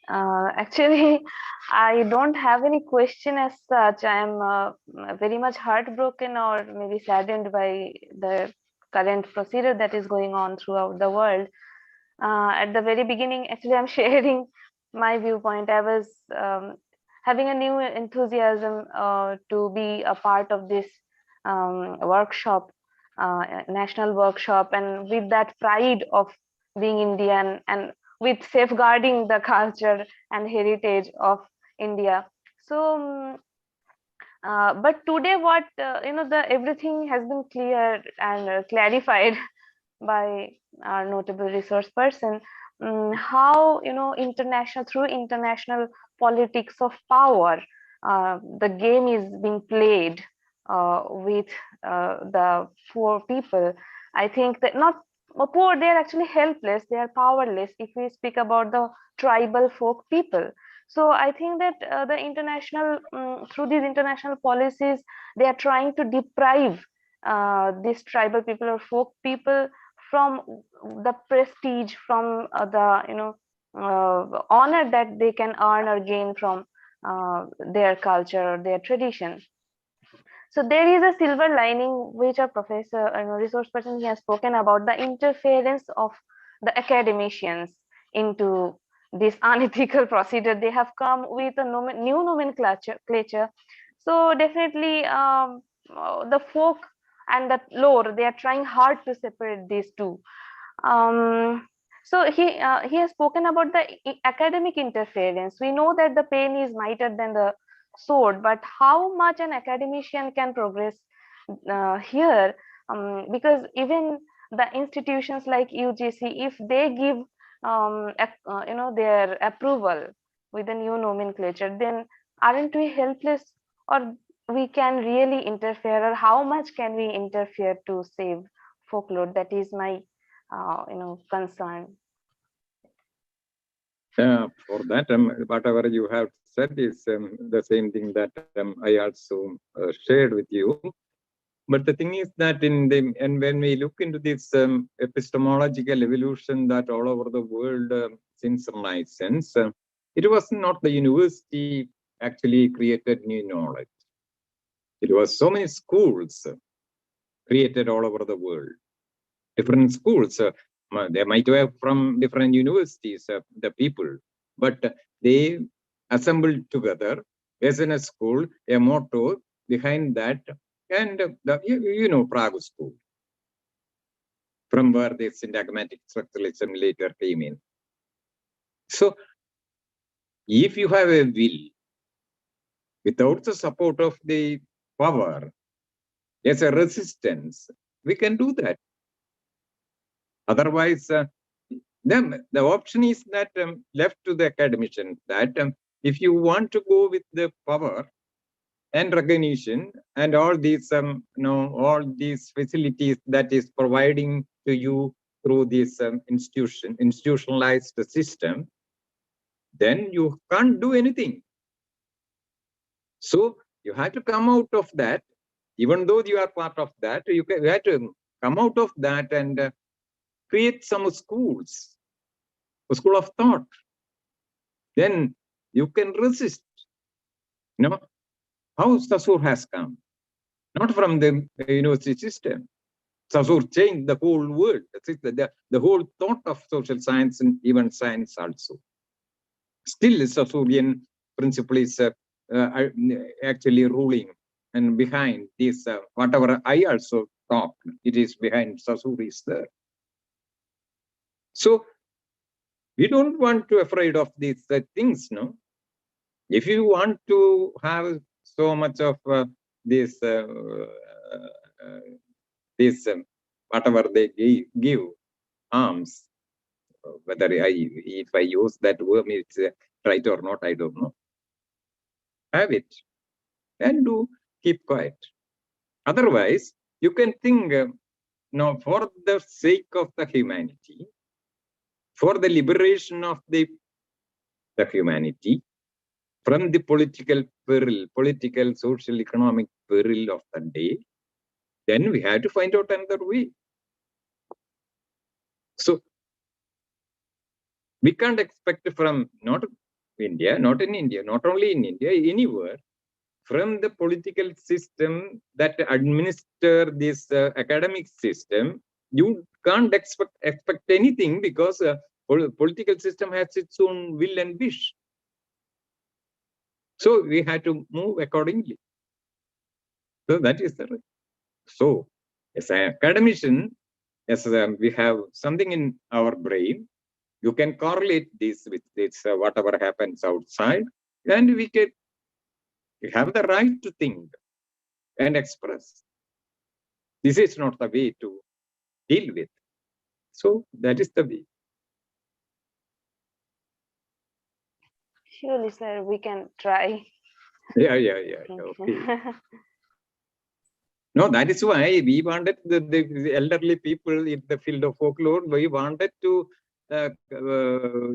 Actually, I don't have any question as such. I am very much heartbroken or maybe saddened by the current procedure that is going on throughout the world. At the very beginning, actually, I'm sharing my viewpoint. I was having a new enthusiasm to be a part of this workshop, national workshop, and with that pride of being Indian and with safeguarding the culture and heritage of India. So but today what the everything has been clear and clarified by our notable resource person, how international through international politics of power, the game is being played with the poor people. I think that not poor, they are actually helpless, they are powerless if we speak about the tribal folk people. So I think that the international through these international policies, they are trying to deprive these tribal people or folk people from the prestige, from the honor that they can earn or gain from their culture or their tradition. So there is a silver lining which a professor resource person he has spoken about, the interference of the academicians into this unethical procedure. They have come with a new nomenclature. So definitely the folk and the lore, they are trying hard to separate these two. So he has spoken about the academic interference. We know that the pen is mightier than the sword, but how much an academician can progress here, because even the institutions like UGC, if they give their approval with the new nomenclature, then aren't we helpless, or we can really interfere, or how much can we interfere to save folklore? That is my concern. For that, whatever you have said is the same thing that I also shared with you. But the thing is that when we look into this epistemological evolution that all over the world since Renaissance, it was not the university actually created new knowledge. It was so many schools created all over the world. Different schools, they might have from different universities, the people, but they assembled together as in a school, a motto behind that, and the Prague school, from where the syntagmatic structuralism later came in. So if you have a will without the support of the power as a resistance, we can do that. Otherwise, then the option is that left to the academician, that if you want to go with the power and recognition and all these all these facilities that is providing to you through this institutionalized system, then you can't do anything. So you have to come out of that. Even though you are part of that, you have to come out of that and create some schools, a school of thought. Then you can resist. How Saussure has come, not from the university system. Saussure changed the whole world, the whole thought of social science and even science also. Still, Saussurean principle is actually ruling, and behind this, whatever I also talk, it is behind Saussure is there. So we don't want to afraid of these things, no? If you want to have so much of this whatever they give arms, whether if I use that word, it's right or not, I don't know. Have it and keep quiet. Otherwise, you can think, for the sake of the humanity, for the liberation of the humanity from the political peril, political, social, economic peril of the day, then we have to find out another way. So we can't expect from not India, not in India, not only in India, anywhere, from the political system that administer this academic system, you can't expect anything, because political system has its own will and wish. So we had to move accordingly. So that is the right. So as an academician, as we have something in our brain, you can correlate this with this, whatever happens outside, and we have the right to think and express. This is not the way to deal with. So that is the way. Surely, sir, we can try. Yeah. Okay. No, that is why we wanted the elderly people in the field of folklore. We wanted to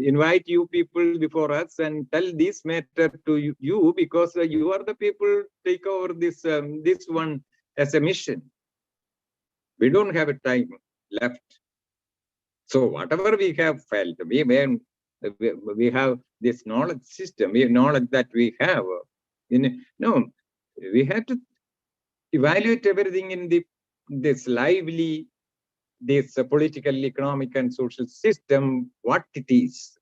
invite you people before us and tell this matter to you, because you are the people take over this this one as a mission. We don't have a time left. So whatever we have felt, we have this knowledge system, knowledge that we have. We have to evaluate everything in this lively, this political, economic, and social system, what it is.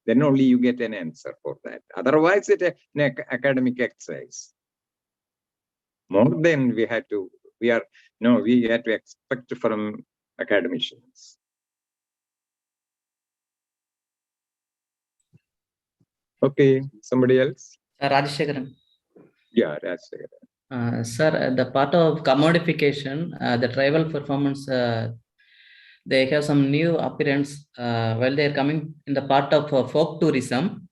Then only you get an answer for that. Otherwise, it's an academic exercise. More than we had to expect from academicians. Okay, somebody else? Rajeshekaran. Yeah, Rajeshekaran. Sir, the part of commodification, the tribal performance, they have some new appearance while they are coming in the part of folk tourism.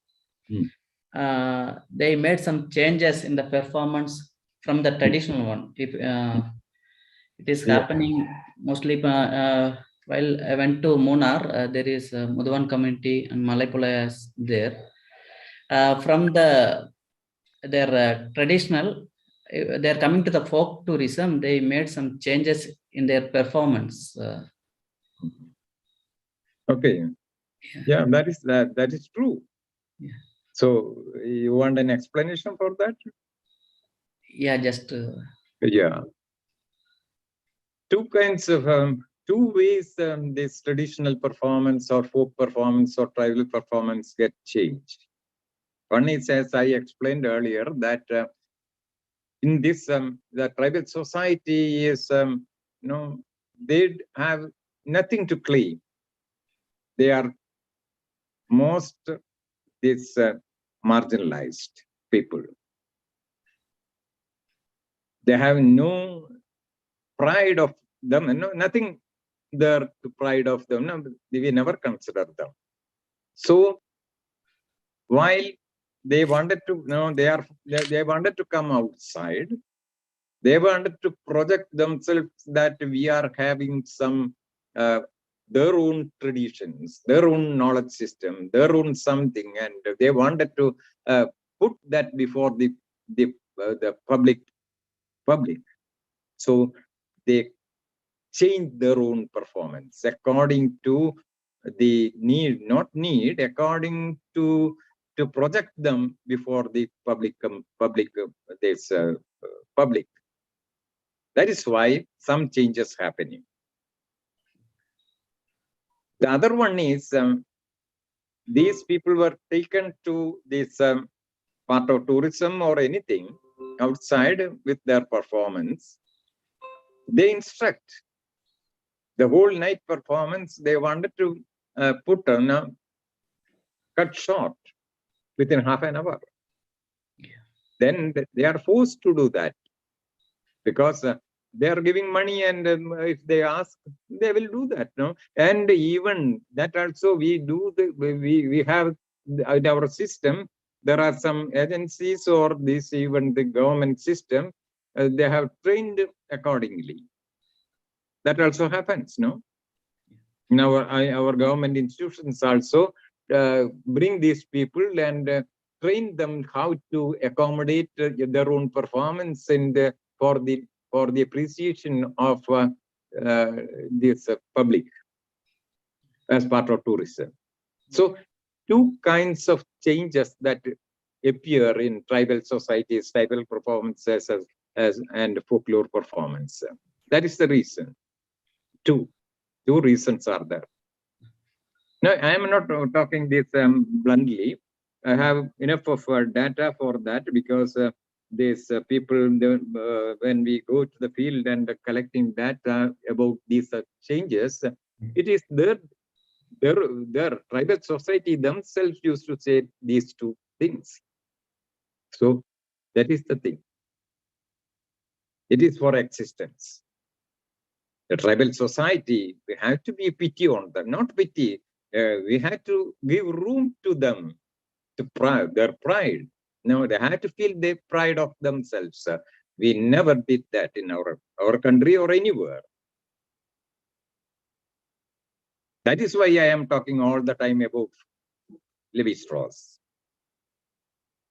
They made some changes in the performance from the traditional one. If it is happening mostly while I went to Munnar, there is Mudavan community and Malaipula is there. From their traditional, they are coming to the folk tourism. They made some changes in their performance. Okay. Yeah, that is true. Yeah. So you want an explanation for that? Yeah, just. Yeah. Two kinds of two ways this traditional performance or folk performance or tribal performance get changed. One is, as I explained earlier, that in this the tribal society is they have nothing to claim. They are most this marginalized people. They have no pride of them, nothing there to pride of them. No, we never consider them. So while they wanted to, they wanted to come outside, they wanted to project themselves that we are having some their own traditions, their own knowledge system, their own something, and they wanted to put that before the public. So they changed their own performance according to the need, according to project them before the public. That is why some changes happening. The other one is these people were taken to this part of tourism or anything outside with their performance. They instruct the whole night performance. They wanted to put on cut short within half an hour. Then they are forced to do that because they are giving money, and if they ask, they will do that. And even that also we do. We have in our system. There are some agencies or this even the government system. They have trained accordingly. That also happens, no? In our government institutions also bring these people and train them how to accommodate their own performance and for the appreciation of this public as part of tourism. So two kinds of changes that appear in tribal societies, tribal performances and folklore performance. That is the reason. Two reasons are there. Now, I am not talking this bluntly. I have enough of data for that because these people, when we go to the field and collecting data about these changes, it is their tribal society themselves used to say these two things. So that is the thing. It is for existence. The tribal society, we have to be pity on them, not pity. We have to give room to them, to pride, their pride. No, they have to feel the pride of themselves. We never did that in our country or anywhere. That is why I am talking all the time about Levi-Strauss.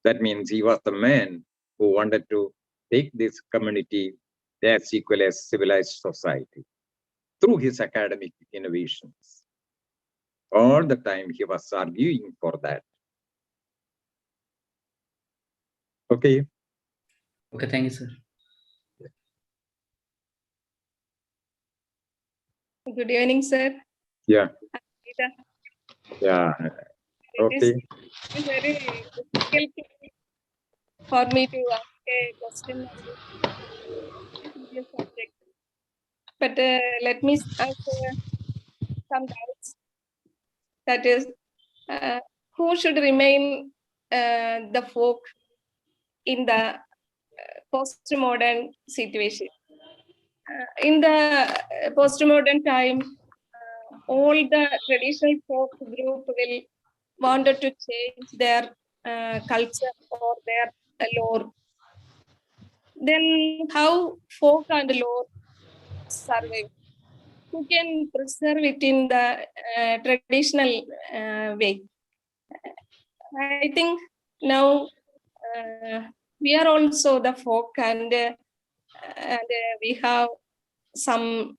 That means he was the man who wanted to take this community as equal as civilized society through his academic innovations. All the time he was arguing for that. Okay. Okay, thank you, sir. Good evening, sir. Yeah. Rita. Yeah. Okay. It is very difficult for me to ask a question on this subject. But let me ask some doubts. That is, who should remain the folk in the postmodern situation? In the postmodern time, all the traditional folk group will wanted to change their culture or their lore. Then how folk and lore survive? Who can preserve it in the traditional way? I think now we are also the folk, and we have some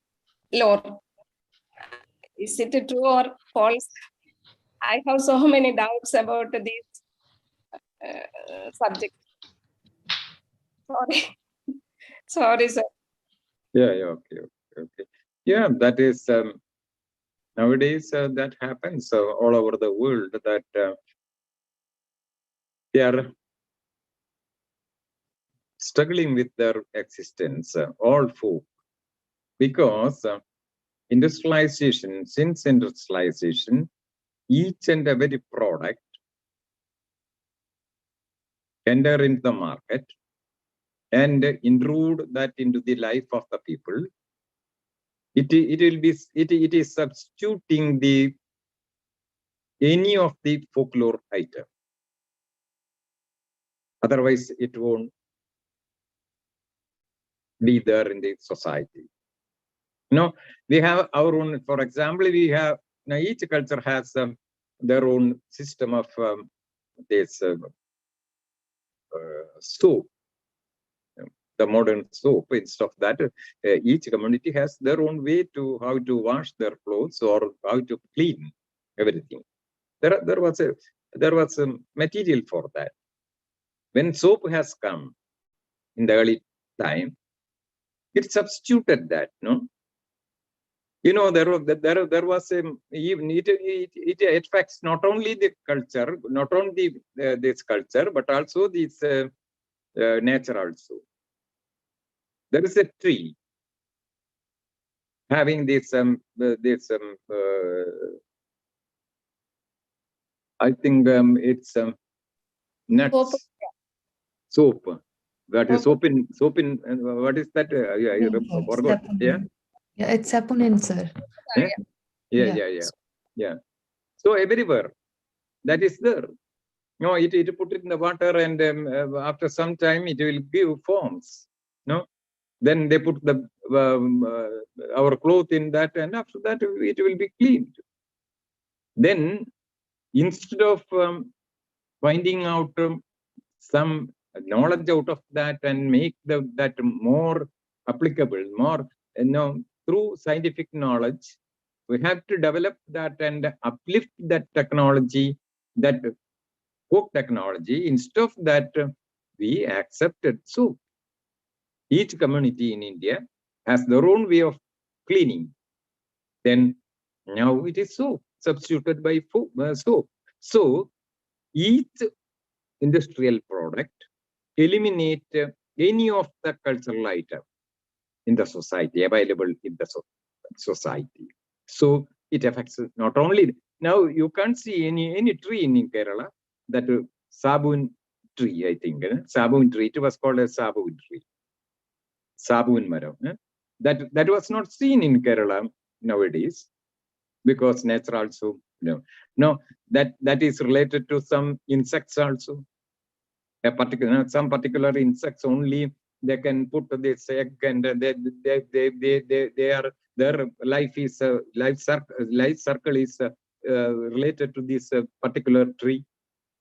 lore. Is it true or false? I have so many doubts about this subject. Sorry. Sorry, sir. Yeah, okay. Yeah, that is nowadays that happens all over the world, that they are struggling with their existence, all folk, because industrialization, since industrialization, each and every product enter into the market and intrude that into the life of the people. It is substituting any of the folklore item. Otherwise, it won't be there in the society. We have our own, for example, we have, now each culture has their own system of this soap, the modern soap. Instead of that, each community has their own way to how to wash their clothes or how to clean everything. There was a material for that. When soap has come in the early time, it substituted that, no? There was even it affects not only the culture, not only this culture, but also this nature also. There is a tree having this I think it's nuts, soap. That is soap in what is that? I forgot. Yeah. Yeah, it's saponin, sir. Yeah. So everywhere that is there. No, it put it in the water, and after some time it will give forms. No, then they put the our cloth in that, and after that it will be cleaned. Then instead of finding out some knowledge out of that and make that more applicable, more through scientific knowledge, we have to develop that and uplift that technology, that folk technology. Instead of that, we accepted soap. Each community in India has their own way of cleaning. Then now it is soap, substituted by soap. So each industrial product eliminate any of the cultural item in the society, available in the society. So it affects not only, now you can't see any tree in Kerala, that sabun tree, I think, sabun tree, it was called a sabun tree, sabun maram. That was not seen in Kerala nowadays, because nature also, no, that is related to some insects also. Some particular insects only they can put this egg, and they are, their life is life circle is related to this particular tree.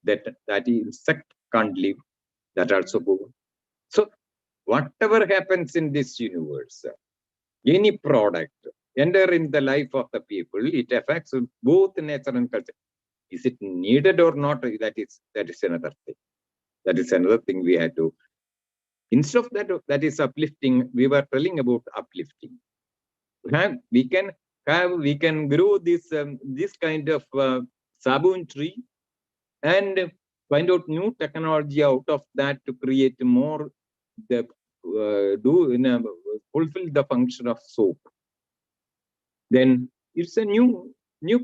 That insect can't live. That also go. So whatever happens in this universe, any product enter in the life of the people, it affects both nature and culture. Is it needed or not? That is another thing. That is another thing we had to. Instead of that, that is uplifting. We were telling about uplifting. We can grow this kind of sabun tree and find out new technology out of that to create more, fulfill the function of soap. Then it's a new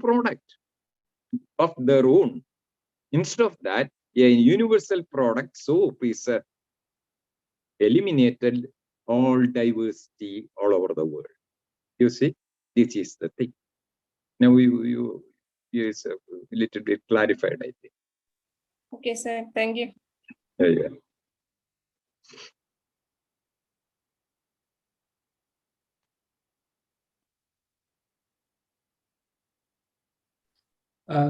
product of their own. Instead of that, a universal product, soap, is eliminated all diversity all over the world. You see, this is the thing. Now you is a little bit clarified, I think. Okay, sir. Thank you. Yeah.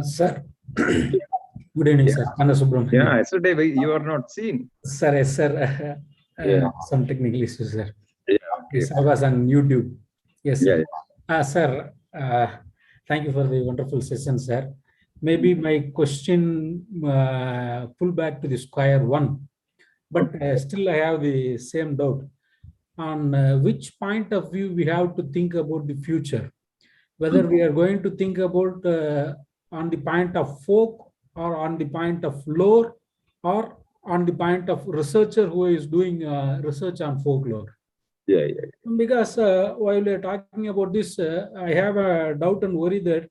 Sir, good evening, sir. Anna Subramanian. Yeah, yesterday you are not seen. Sir, yes, sir. Some technical issues, sir. Yeah, okay. Yes, I was on YouTube. Yes, sir. Yeah. Sir, thank you for the wonderful session, sir. Maybe my question pull back to the square one, but still I have the same doubt on which point of view we have to think about the future. Whether we are going to think about on the point of folk, or on the point of lore, or on the point of researcher who is doing research on folklore. Yeah. Because while we are talking about this, I have a doubt and worry that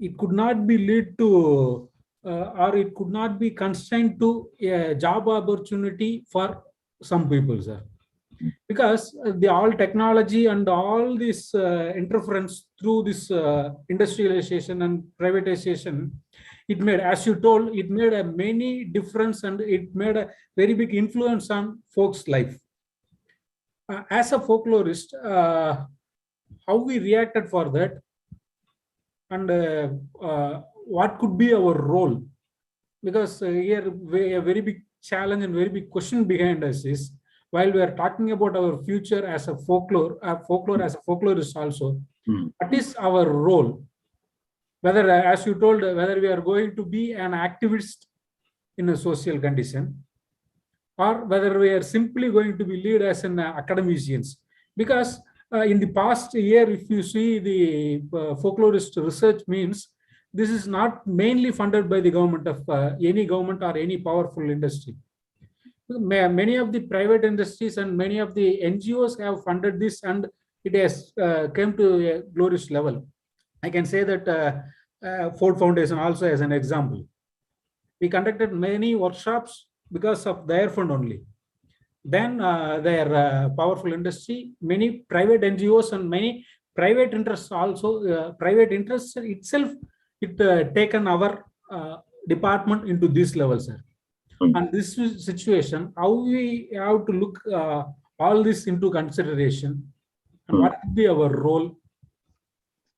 it could not be lead to, or it could not be constrained to a job opportunity for some people, sir. Because the all technology and all this interference through this industrialization and privatization, it made, as you told, it made a many difference, and it made a very big influence on folks' life. As a folklorist, how we reacted for that, and what could be our role? Because here a very big challenge and very big question behind us is, while we are talking about our future as a folklore as a folklorist also, what is our role? Whether, as you told, whether we are going to be an activist in a social condition, or whether we are simply going to be lead as an academicians. Because in the past year, if you see the folklorist research means, this is not mainly funded by the government of any government or any powerful industry. Many of the private industries and many of the NGOs have funded this, and it has come to a glorious level. I can say that Ford Foundation also as an example. We conducted many workshops because of their fund only. Then their powerful industry, many private NGOs and many private interests also, private interests itself, it taken our department into this level, sir. And this situation, how we have to look all this into consideration, and what would be our role?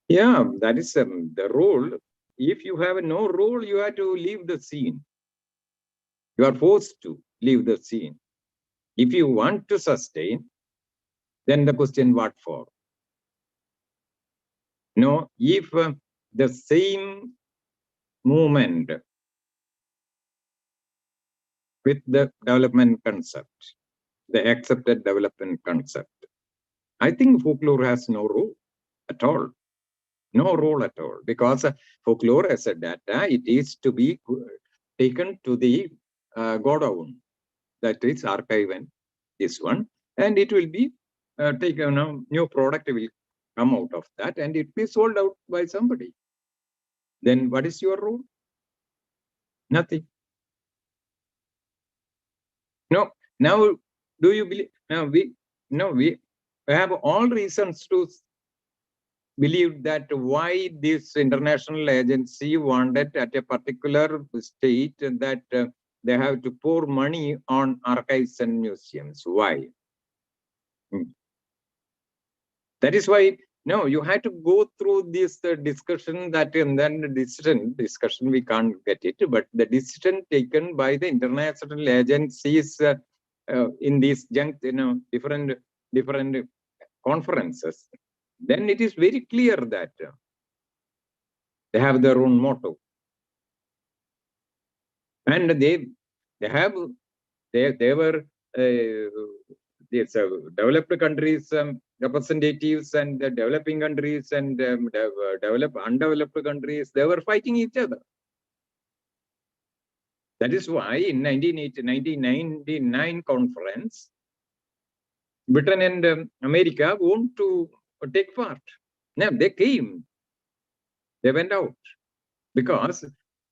Yeah, that is the role. If you have no role, you have to leave the scene. You are forced to leave the scene. If you want to sustain, then the question, what for? No, if the same movement with the development concept, the accepted development concept, I think folklore has no role at all. No role at all, because folklore as a data, it is to be taken to the godown. that is archive and this one, and it will be taken. New product will come out of that, and it be sold out by somebody. Then what is your role? Nothing. No. Now, do you believe? Now we have all reasons to believe that why this international agency wanted at a particular state that they have to pour money on archives and museums. Why? That is why, no, you have to go through this discussion that, and then the discussion, we can't get it, but the decision taken by the international agencies in these different conferences, then it is very clear that they have their own motto. And they were these developed countries representatives and the developing countries and undeveloped countries, they were fighting each other. That is why in 1999 conference, Britain and America want to take part. Now they came, they went out, because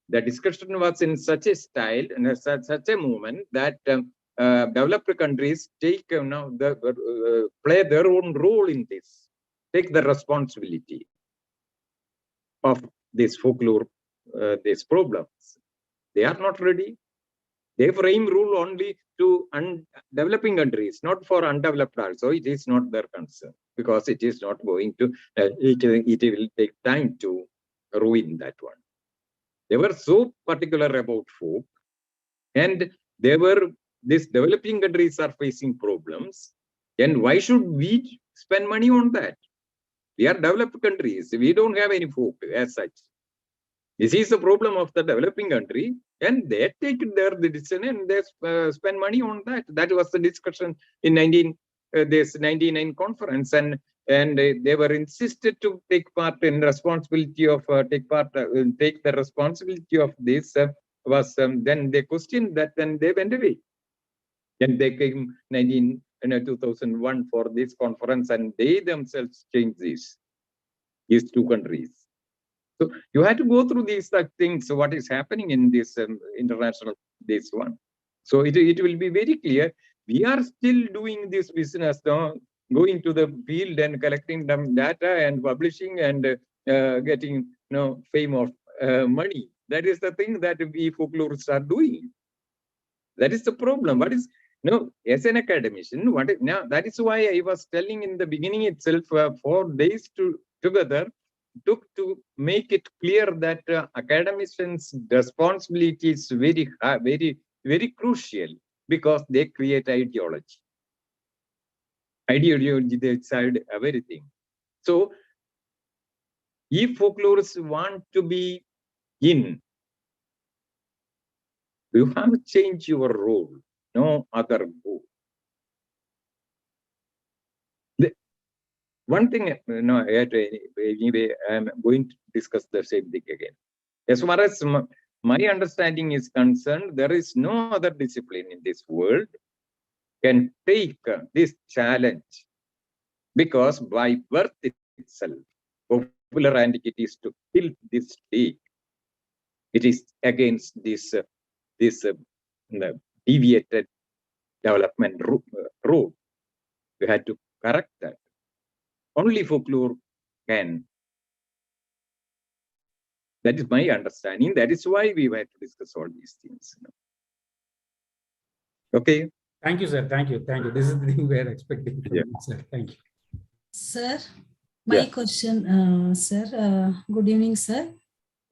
the discussion was in such a style and such a movement that developed countries take play their own role in this, take the responsibility of this folklore, these problems. They are not ready. They frame rule only to developing countries, not for undeveloped also. It is not their concern, because it is not going to, it will take time to ruin that one. They were so particular about folk, and they were, these developing countries are facing problems, and why should we spend money on that? We are developed countries. We don't have any folk as such. This is the problem of the developing country, and they take their decision and they spend money on that. That was the discussion in 99 conference, and they were insisted to take part in responsibility of take the responsibility of this. Then they questioned that, then they went away. Then they came 2001 for this conference, and they themselves changed these two countries. So you have to go through these things, what is happening in this international, this one. So it will be very clear. We are still doing this business, going to the field and collecting them data and publishing and getting fame of money. That is the thing that we folklorists are doing. That is the problem. What is as an academician, that is why I was telling in the beginning itself, 4 days together took to make it clear that academicians' responsibility is very high, very crucial, because they create ideology. Ideology, they decide everything. So if folklorists want to be in, you have to change your role. No other goal. One thing, anyway, I'm going to discuss the same thing again. As far as my understanding is concerned, there is no other discipline in this world can take this challenge, because by birth itself, popular antiquities to till this day, it is against this deviated development road. We had to correct that. Only folklore can. That is my understanding. That is why we had to discuss all these things. Okay. Thank you, sir. Thank you. Thank you. This is the thing we are expecting from you, sir. Thank you. Sir, my question, sir. Good evening, sir.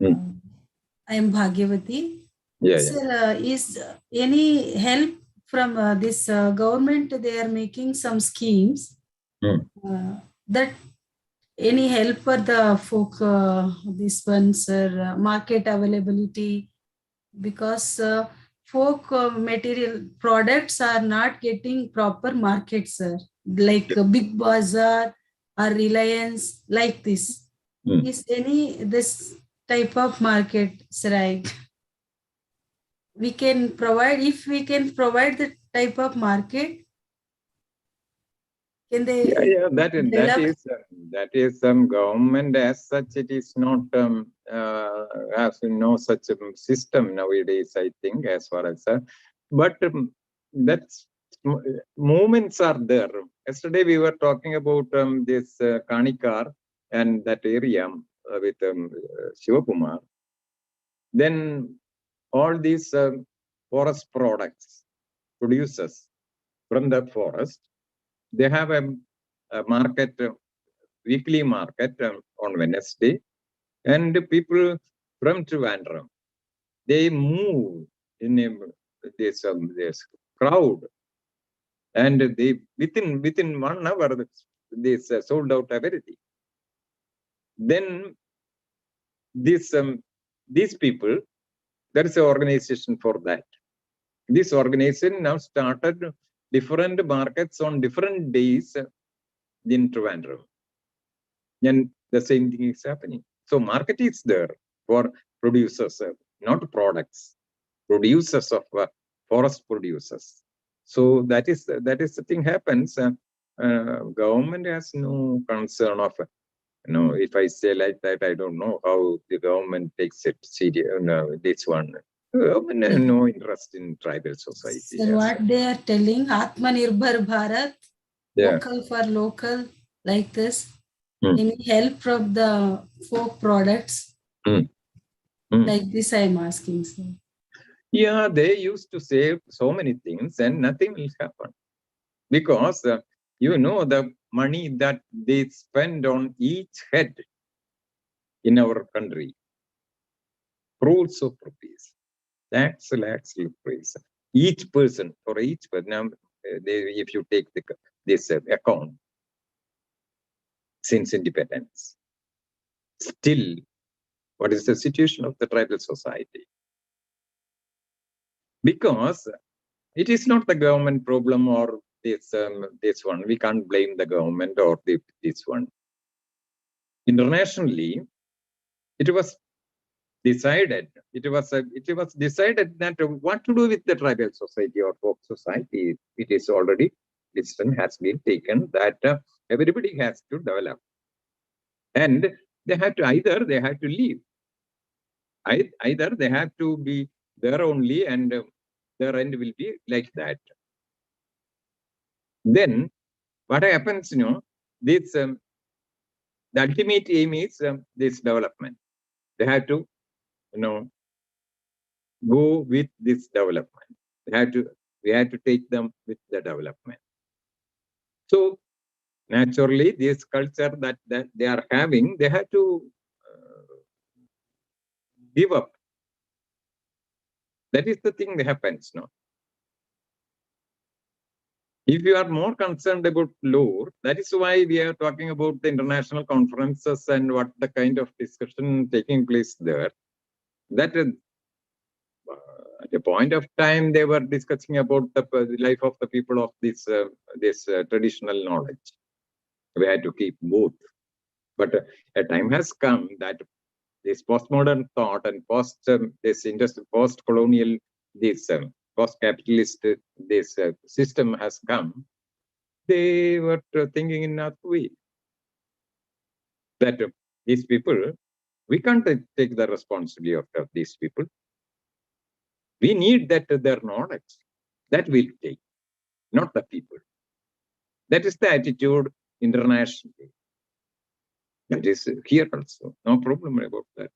I am Bhagyavati. Sir, is any help from this government? They are making some schemes. That any help for the folk, this one, sir, market availability, because folk material products are not getting proper market, sir, like Big Bazaar or Reliance, like this. Is any this type of market, sir? We can provide, if we can provide the type of market? Can they Yeah, develop? that is some government as such. It is not has no such a system nowadays. I think as far as but that's movements are there. Yesterday we were talking about this Kanikar and that area with Shivakumar. Then all these forest products producers from the forest, they have a market, weekly market on Wednesday, and people from Trivandrum, they move in this crowd, and they within 1 hour they sold out everything. Then these people, there is an organization for that. This organization now started different markets on different days in Trivandrum. And the same thing is happening. So market is there for producers, not products, producers of forest producers. So that is the thing happens. Government has no concern of, if I say like that, I don't know how the government takes it serious. This one. Government has no interest in tribal society. So what they are telling, Atmanirbhar Bharat, vocal for local, like this. Any help from the folk products? Like this, I'm asking, sir. Yeah, they used to say so many things and nothing will happen. Because, the money that they spend on each head in our country, crores of rupees, lakhs of rupees, each person, for each person. Now, if you take this account, since independence, still, what is the situation of the tribal society? Because it is not the government problem or this one. We can't blame the government or this one. Internationally, it was decided. It was decided that what to do with the tribal society or folk society. It is already decision has been taken that everybody has to develop, and they have to either they have to leave. Either they have to be there only, and their end will be like that. Then what happens, this the ultimate aim is this development. They have to, go with this development. We have to take them with the development. So naturally, this culture that they are having, they have to give up. That is the thing that happens now. If you are more concerned about lore, that is why we are talking about the international conferences and what the kind of discussion taking place there. That at a point of time, they were discussing about the life of the people of this traditional knowledge. We had to keep both. But a time has come that this postmodern thought and post-colonial, this post-capitalist, this system has come. They were thinking in another way. That these people, we can't take the responsibility of these people. We need that their knowledge. That we'll take, not the people. That is the attitude internationally. That is here also. No problem about that.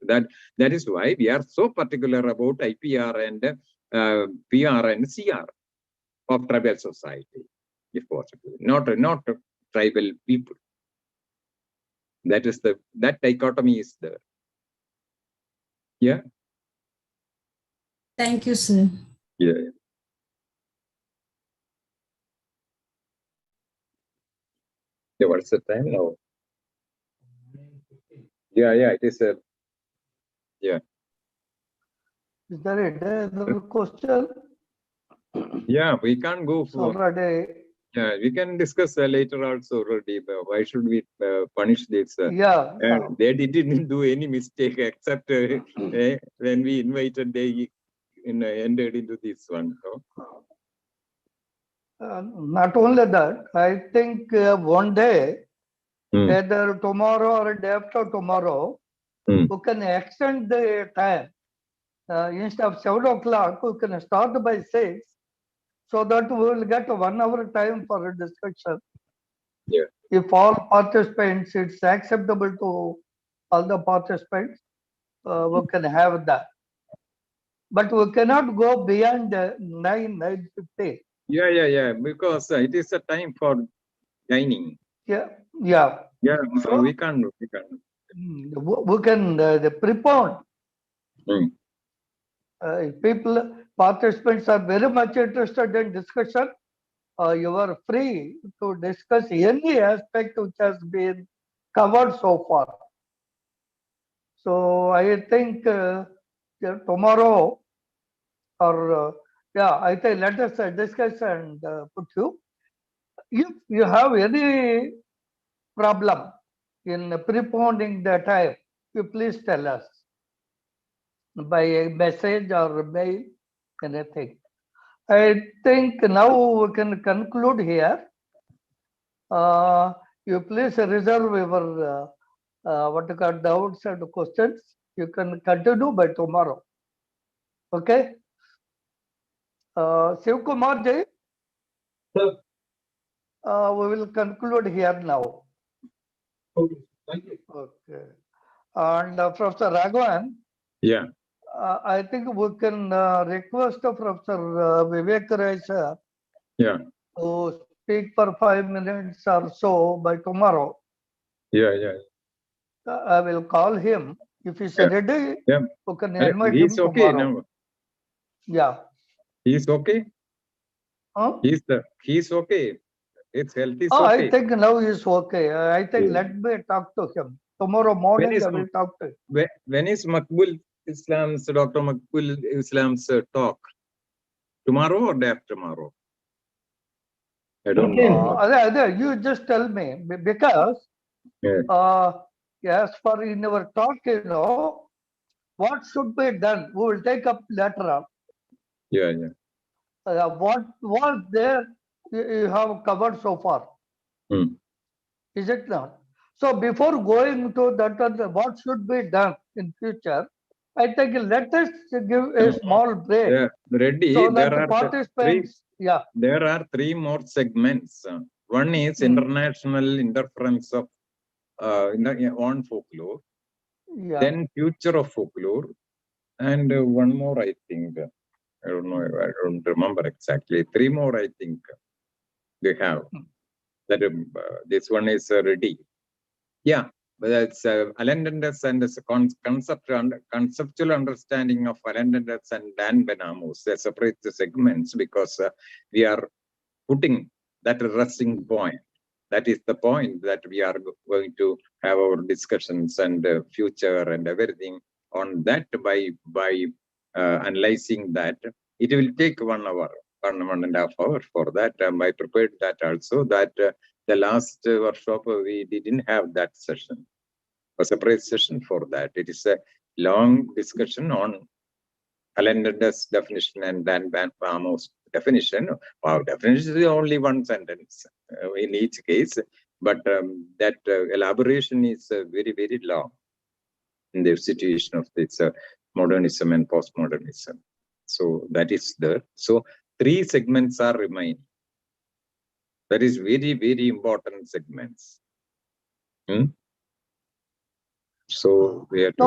That is why we are so particular about IPR and PR and CR of tribal society, if possible. Not tribal people. That is that dichotomy is there. Yeah. Thank you, sir. Yeah. Yeah, what's the time now? Yeah, it is a. Yeah. Is there another question? Yeah, we can't go for. Already. Yeah, we can discuss later also already. Why should we punish this? They didn't do any mistake except when we invited, they entered into this one. So. Not only that, I think one day, either tomorrow or day after tomorrow, we can extend the time. Instead of 7 o'clock, we can start by 6, so that we will get 1 hour time for a discussion. Yeah. If all participants, it's acceptable to all the participants, we can have that. But we cannot go beyond 9:50. Yeah. Because it is a time for dining. Yeah. Yeah, So, we can. we can prepone. If people, participants are very much interested in discussion, you are free to discuss any aspect which has been covered so far. So I think tomorrow, or I think let us discuss and put you. If you have any problem in preponing the time, you please tell us by a message or mail, anything. I think now we can conclude here. You please reserve your what you call doubts and questions. You can continue by tomorrow. Okay. Shiv Kumar Ji, we will conclude here now. Okay, thank you. Okay. And Professor Raghavan, Yeah. I think we can request Professor Vivek Rai sir to speak for 5 minutes or so by tomorrow. Yeah. I will call him. If he's ready, we can invite him He's okay tomorrow. now. Yeah. He's okay? Huh? He's okay. His health is Oh, okay. I think now he's okay. I think let me talk to him. Tomorrow morning I will talk to him. When is Makbul Islam's, Dr. Makbul Islam's talk? Tomorrow or day after tomorrow? I don't know. You just tell me, because as for in our talk, what should be done, we will take up later on. Yeah. What was there you have covered so far? Is it not? So before going to that, what should be done in future, I think let us give a small break. Yeah, Reddy, so there that the are participants, there are 3 more segments. One is international interference of on folklore, then future of folklore, and one more, I think. I don't know. I don't remember exactly. 3 more, I think, they have. That this one is ready. Yeah, but it's Alendandus and the conceptual understanding of Alendandus and Dan Benamus. They separate the segments because we are putting that resting point. That is the point that we are going to have our discussions and future and everything on that by analyzing that. It will take 1 hour, 1.5 hours for that. I prepared that also, that the last workshop, we didn't have that session, a separate session for that. It is a long discussion on Alendandus definition and Dan Benamus definition. Wow, definition is only 1 sentence in each case, but that elaboration is very, very long in the situation of this modernism and postmodernism. So that is there. So 3 segments are remaining. That is very, very important segments. So we have to.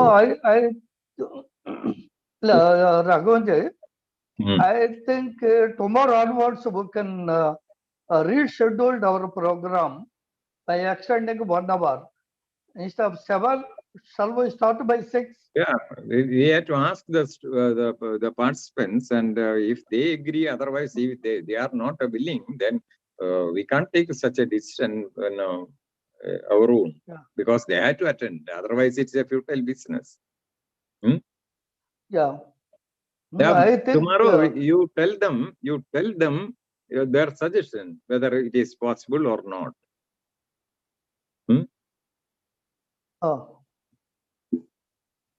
No, Raghavan, I think tomorrow onwards we can reschedule our program by extending 1 hour. Instead of 7, shall we start by 6? Yeah, we have to ask the participants, and if they agree, otherwise if they are not willing, then we can't take such a decision our own, because they have to attend. Otherwise, it's a futile business. Yeah. No, I think tomorrow you tell them their suggestion whether it is possible or not.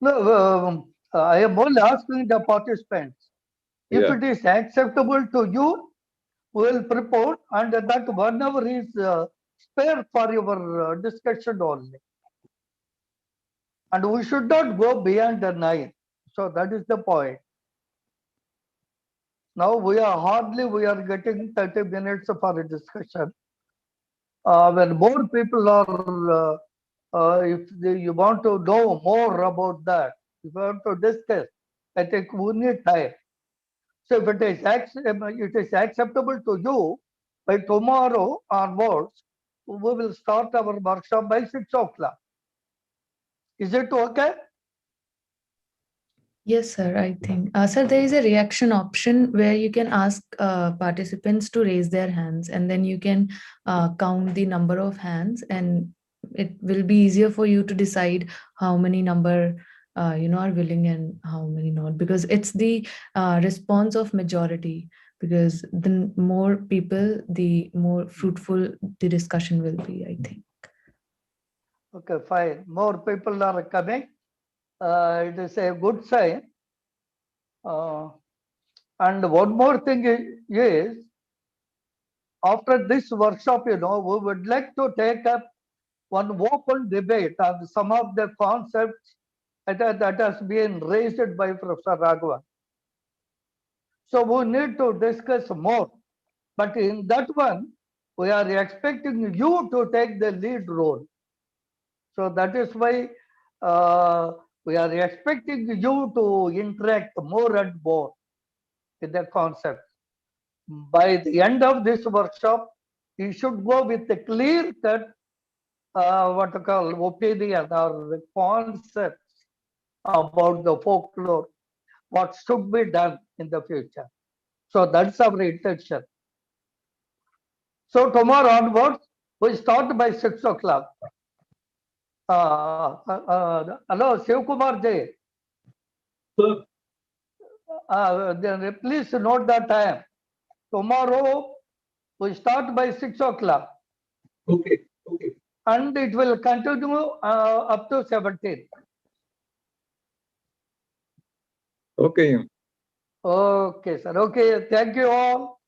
No, I am only asking the participants if it is acceptable to you. we will prepare, and that 1 hour is spare for your discussion only. And we should not go beyond the 9. So that is the point. Now we are getting 30 minutes for a discussion. When more people are, you want to know more about that, if you want to discuss, I think we need time. So if it is acceptable to you, by tomorrow onwards, we will start our workshop by 6 o'clock. Is it okay? Yes, sir, I think. Sir, there is a reaction option where you can ask participants to raise their hands, and then you can count the number of hands, and it will be easier for you to decide how many number are willing and how many not, because it's the response of majority. Because the more people, the more fruitful the discussion will be, I think. Okay, fine. More people are coming. It is a good sign. And one more thing is, after this workshop, we would like to take up one open debate on some of the concepts that has been raised by Professor Raghavan. So we need to discuss more. But in that one, we are expecting you to take the lead role. So that is why we are expecting you to interact more and more with the concept. By the end of this workshop, you should go with a clear-cut, what to call, opinion or concepts about the folklore, what should be done in the future. So that's our intention. So tomorrow onwards, we start by 6 o'clock. Hello, Shiv Kumar Ji. Then please note the time. Tomorrow, we start by 6 o'clock. Okay. And it will continue up to 17. Okay. Okay, sir. Okay, thank you all.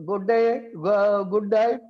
Good day. Good night.